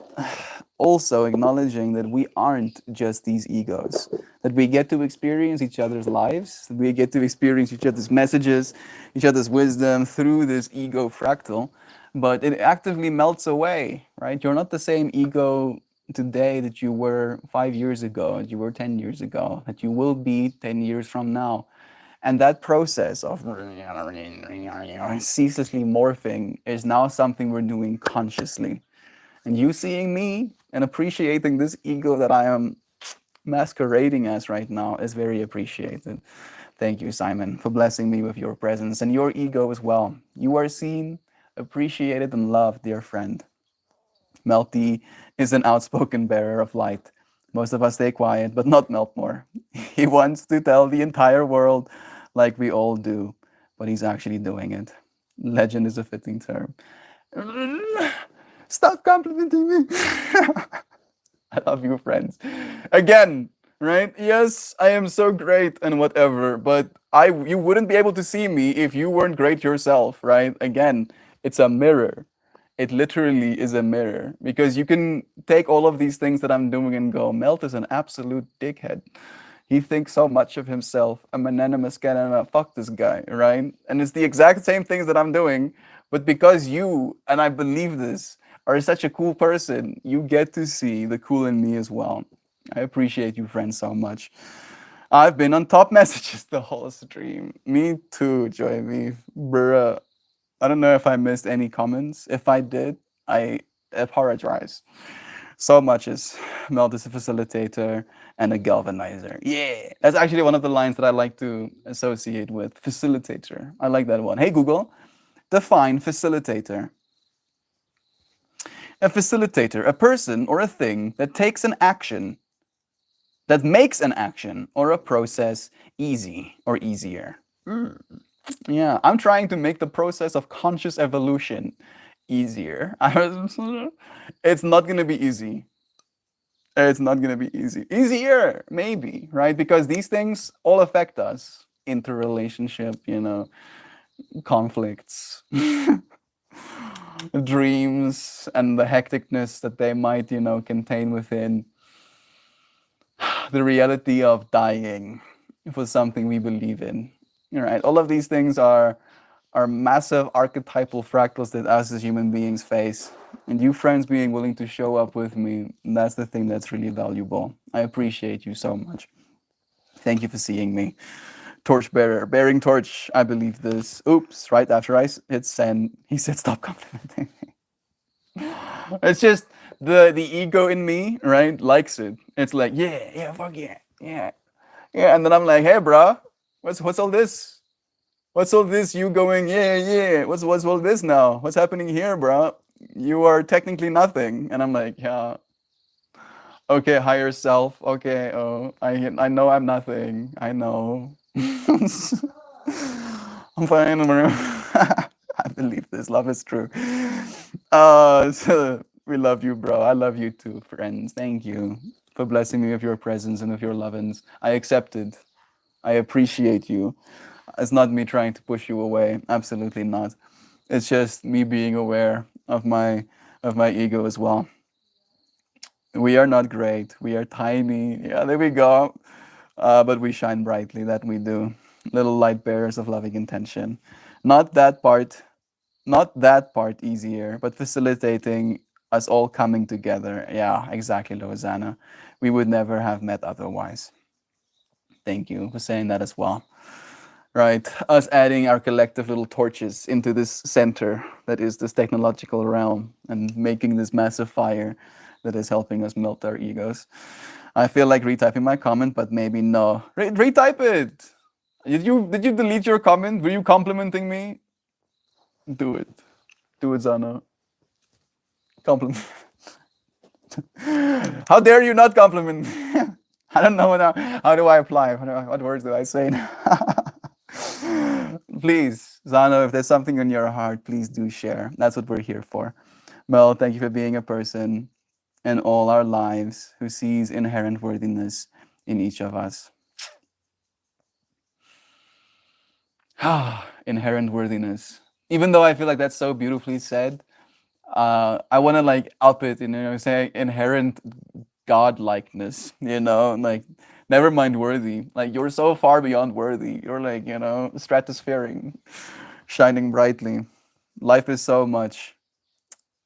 also acknowledging that we aren't just these egos, that we get to experience each other's lives, that we get to experience each other's messages, each other's wisdom through this ego fractal, but it actively melts away, right? You're not the same ego today that you were 5 years ago, that you were 10 years ago, that you will be 10 years from now. And that process of ceaselessly morphing is now something we're doing consciously. And you seeing me and appreciating this ego that I am masquerading as right now is very appreciated. Thank you, Simon, for blessing me with your presence and your ego as well. You are seen, appreciated, and loved, dear friend. Melty is an outspoken bearer of light. Most of us stay quiet, but not Meltmore. He wants to tell the entire world like we all do, but he's actually doing it. Legend is a fitting term. Stop complimenting me. I love you, friends. Again, right? Yes, I am so great and whatever, but you wouldn't be able to see me if you weren't great yourself, right? Again, it's a mirror. It literally is a mirror because you can take all of these things that I'm doing and go, Melt is an absolute dickhead. He thinks so much of himself. I'm an anonymous canada. Fuck this guy, right? And it's the exact same things that I'm doing, but because you, and I believe this, are such a cool person, you get to see the cool in me as well. I appreciate you, friends, so much. I've been on top messages the whole stream. Me too, Joy Me. Bruh. I don't know if I missed any comments. If I did, I apologize. So much is Melt is a facilitator and a galvanizer. Yeah, that's actually one of the lines that I like to associate with facilitator. I like that one. Hey Google, define facilitator. A facilitator, a person or a thing that takes an action, that makes an action or a process easy or easier. Yeah, I'm trying to make the process of conscious evolution easier. It's not going to be easy. It's not going to be easy. Easier, maybe, right? Because these things all affect us. Interrelationship, conflicts, dreams, and the hecticness that they might, contain within the reality of dying for something we believe in. Right? All of these things are massive archetypal fractals that us as human beings face. And you friends being willing to show up with me, that's the thing that's really valuable. I appreciate you so much. Thank you for seeing me. Torchbearer, bearing torch, I believe this. Oops, right after I hit send, he said stop complimenting me. It's just the ego in me, right, likes it. It's like, yeah, fuck yeah, yeah. Yeah, and then I'm like, hey bro, what's all this? What's all this? You going, yeah. What's all this now? What's happening here, bro? You are technically nothing. And I'm like, yeah. Okay, higher self. Okay, oh, I know I'm nothing. I know. I'm fine, bro. I believe this. Love is true. So we love you, bro. I love you too, friends. Thank you for blessing me with your presence and with your lovins. I accept it. I appreciate you. It's not me trying to push you away. Absolutely not. It's just me being aware of my ego as well. We are not great. We are tiny. Yeah, there we go. But we shine brightly. That we do. Little light bearers of loving intention. Not that part. Not that part easier, but facilitating us all coming together. Yeah, exactly, Lozana. We would never have met otherwise. Thank you for saying that as well. Right, us adding our collective little torches into this center that is this technological realm and making this massive fire that is helping us melt our egos. I feel like retyping my comment, but maybe no. Retype it. Did you delete your comment? Were you complimenting me? Do it. Do it, Zano. Compliment. How dare you not compliment me? I don't know now. How do I apply? What words do I say now? Please, Zano, if there's something in your heart, please do share. That's what we're here for. Mel, thank you for being a person in all our lives who sees inherent worthiness in each of us. Inherent worthiness. Even though I feel like that's so beautifully said, I want to like up it, say inherent godlikeness, like never mind worthy. Like you're so far beyond worthy. You're like, stratospheric, shining brightly. Life is so much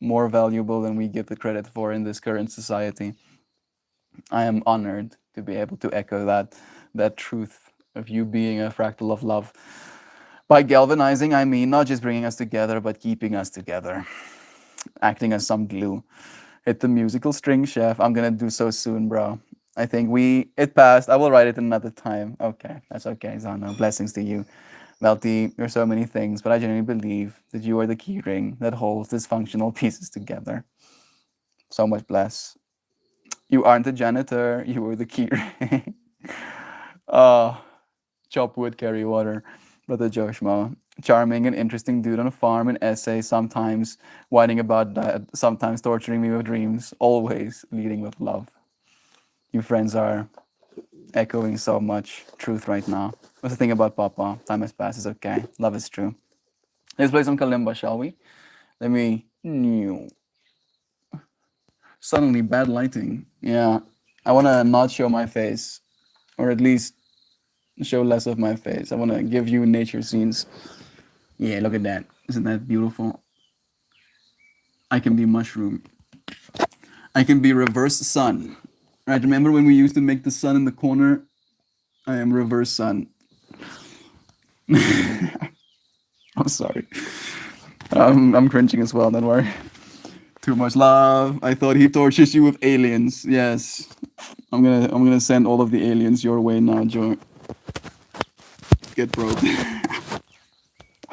more valuable than we give the credit for in this current society. I am honored to be able to echo that truth of you being a fractal of love. By galvanizing, I mean not just bringing us together, but keeping us together, acting as some glue. Hit the musical string, chef. I'm gonna do so soon, bro. I think it passed. I will write it another time. Okay, that's okay, Zano. Blessings to you. Melty, you're so many things, but I genuinely believe that you are the key ring that holds dysfunctional pieces together. So much bless. You aren't a janitor, you were the key ring. Chop wood, carry water. Brother Joshua. Charming and interesting dude on a farm and essay, sometimes whining about that, sometimes torturing me with dreams, always leading with love. You friends are echoing so much truth right now. What's the thing about Papa? Time has passed, it's okay. Love is true. Let's play some kalimba, shall we? Let me. Suddenly, bad lighting. Yeah. I want to not show my face, or at least show less of my face. I want to give you nature scenes. Yeah, look at that. Isn't that beautiful? I can be mushroom. I can be reverse sun. Right, remember when we used to make the sun in the corner? I am reverse sun. I'm sorry. I'm cringing as well, don't worry. Too much love. I thought he tortures you with aliens. Yes. I'm gonna send all of the aliens your way now, Joe. Get broke.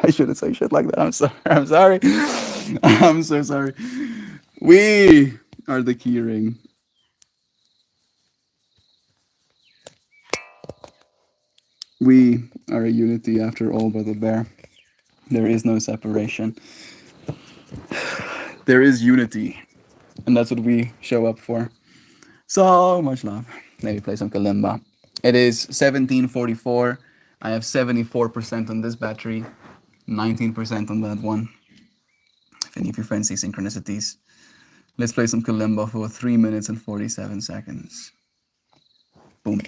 I shouldn't say shit like that. I'm sorry. I'm sorry. I'm so sorry. We are the keyring. We are a unity after all, Brother Bear. There is no separation. There is unity. And that's what we show up for. So much love. Maybe play some kalimba. It is 17:44. I have 74% on this battery, 19% on that one. If any of your friends see synchronicities, let's play some kalimba for 3 minutes and 47 seconds. Boom.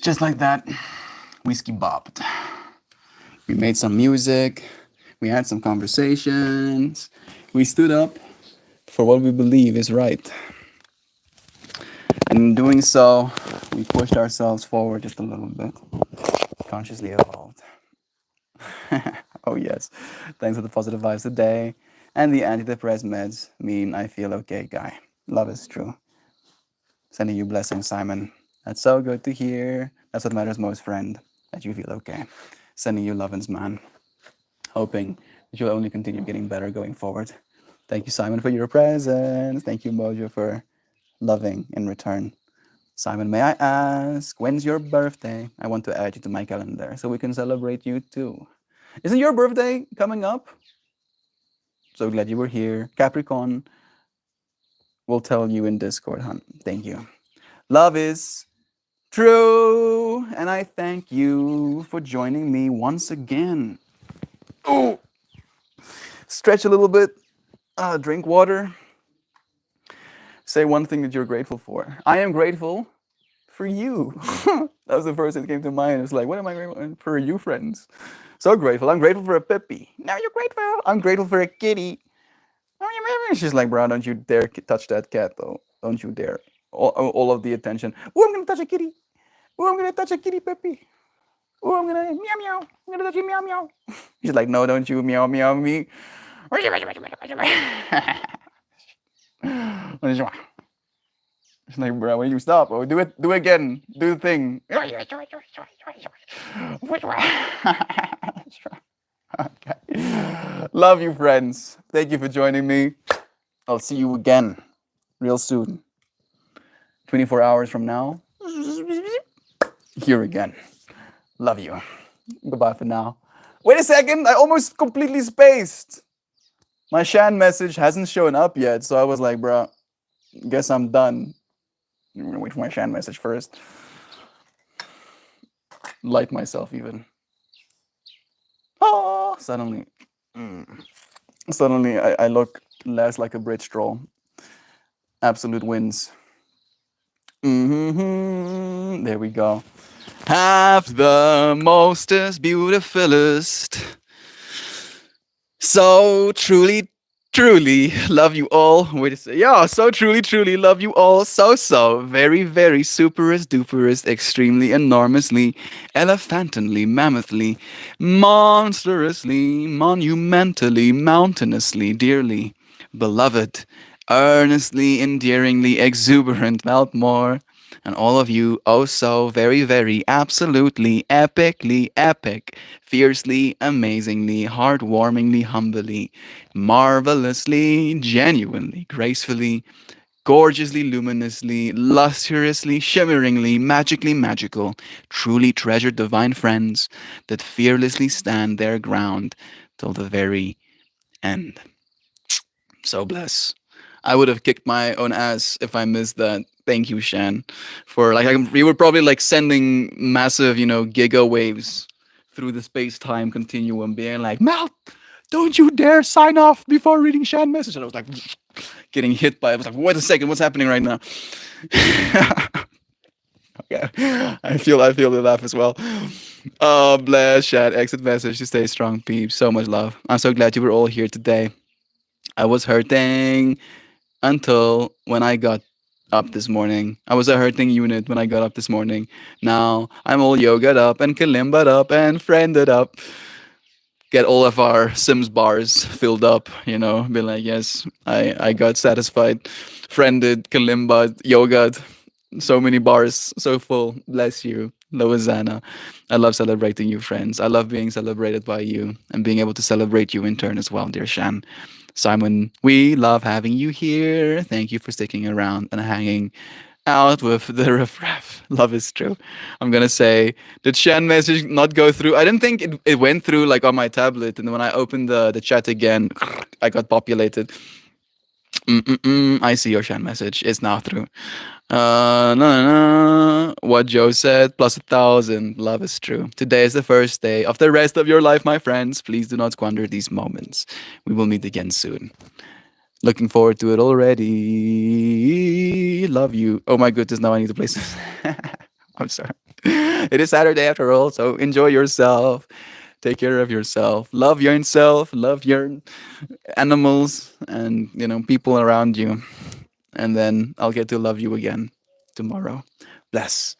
Just like that, whiskey bopped. We made some music. We had some conversations. We stood up for what we believe is right. And in doing so, We pushed ourselves forward just a little bit. Consciously evolved. Oh, yes. Thanks for the positive vibes today. And the antidepressant meds mean I feel okay, guy. Love is true. Sending you blessings, Simon. That's so good to hear. That's what matters most, friend. That you feel okay. Sending you lovin's, man. Hoping that you'll only continue getting better going forward. Thank you, Simon, for your presence. Thank you, Mojo, for loving in return. Simon, may I ask, when's your birthday? I want to add you to my calendar so we can celebrate you too. Isn't your birthday coming up? So glad you were here. Capricorn, we'll tell you in Discord, hon. Thank you. Love is true. And I thank you for joining me once again. Oh, stretch a little bit. Drink water. Say one thing that you're grateful for. I am grateful for you. That was the first thing that came to mind. It's like, what am I grateful for? You, friends. So grateful. I'm grateful for a puppy. Now you're grateful. I'm grateful for a kitty. She's like, bro, don't you dare touch that cat, though. Don't you dare. All of the attention. Oh, I'm going to touch a kitty. Oh, I'm going to touch a kitty puppy. Oh, I'm going to meow meow. I'm going to touch you meow meow. She's like, no, don't you meow meow me. She's like, bro, when you stop? Oh, do it again. Do the thing. Okay. Love you, friends. Thank you for joining me. I'll see you again real soon. 24 hours from now. Here again. Love you. Goodbye for now. Wait a second. I almost completely spaced. My Shan message hasn't shown up yet, so I was like, bro, guess I'm done. I'm gonna wait for my Shan message first. Light myself even. Oh, suddenly I look less like a bridge troll. Absolute wins. There we go. Have the mostest, beautifulest. So truly love you all. Wait a second. Yeah, so truly love you all. So very superest duperest, extremely enormously, elephantly, mammothly, monstrously, monumentally, mountainously, dearly, beloved, earnestly, endearingly, exuberant, Meltmore, and all of you, oh so very, absolutely, epically, epic, fiercely, amazingly, heartwarmingly, humbly, marvelously, genuinely, gracefully, gorgeously, luminously, lustrously, shimmeringly, magically magical, truly treasured divine friends that fearlessly stand their ground till the very end. So bless. I would have kicked my own ass if I missed that. Thank you, Shan, for like we were probably like sending massive, giga waves through the space time continuum, being like, Melt, don't you dare sign off before reading Shan message. And I was like, getting hit by it. I was like, wait a second, what's happening right now? Okay, I feel the laugh as well. Oh, bless Shan. Exit message to stay strong, peeps. So much love. I'm so glad you were all here today. I was hurting until when I got up this morning. I was a hurting unit when I got up this morning. Now I'm all yogaed up and kalimba'd up and friended up. Get all of our Sims bars filled up, be like, yes, I got satisfied, friended, kalimba'd, yoga'd. So many bars, so full. Bless you, Loazana. I love celebrating you, friends. I love being celebrated by you and being able to celebrate you in turn as well, dear Shan. Simon, we love having you here. Thank you for sticking around and hanging out with the riffraff. Love is true. I'm gonna say, did Shan message not go through? I didn't think it went through like on my tablet, and when I opened the chat again, I got populated. I see your Shan message. It's now through. No. What Joe said, plus 1,000. Love is true. Today is the first day of the rest of your life, my friends. Please do not squander these moments. We will meet again soon. Looking forward to it already. Love you. Oh my goodness, now I need to play some. I'm sorry. It is Saturday after all, so enjoy yourself. Take care of yourself. Love yourself. Love your animals and people around you. And then I'll get to love you again. tomorrow. Bless.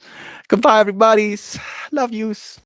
Goodbye, everybody's. Love yous.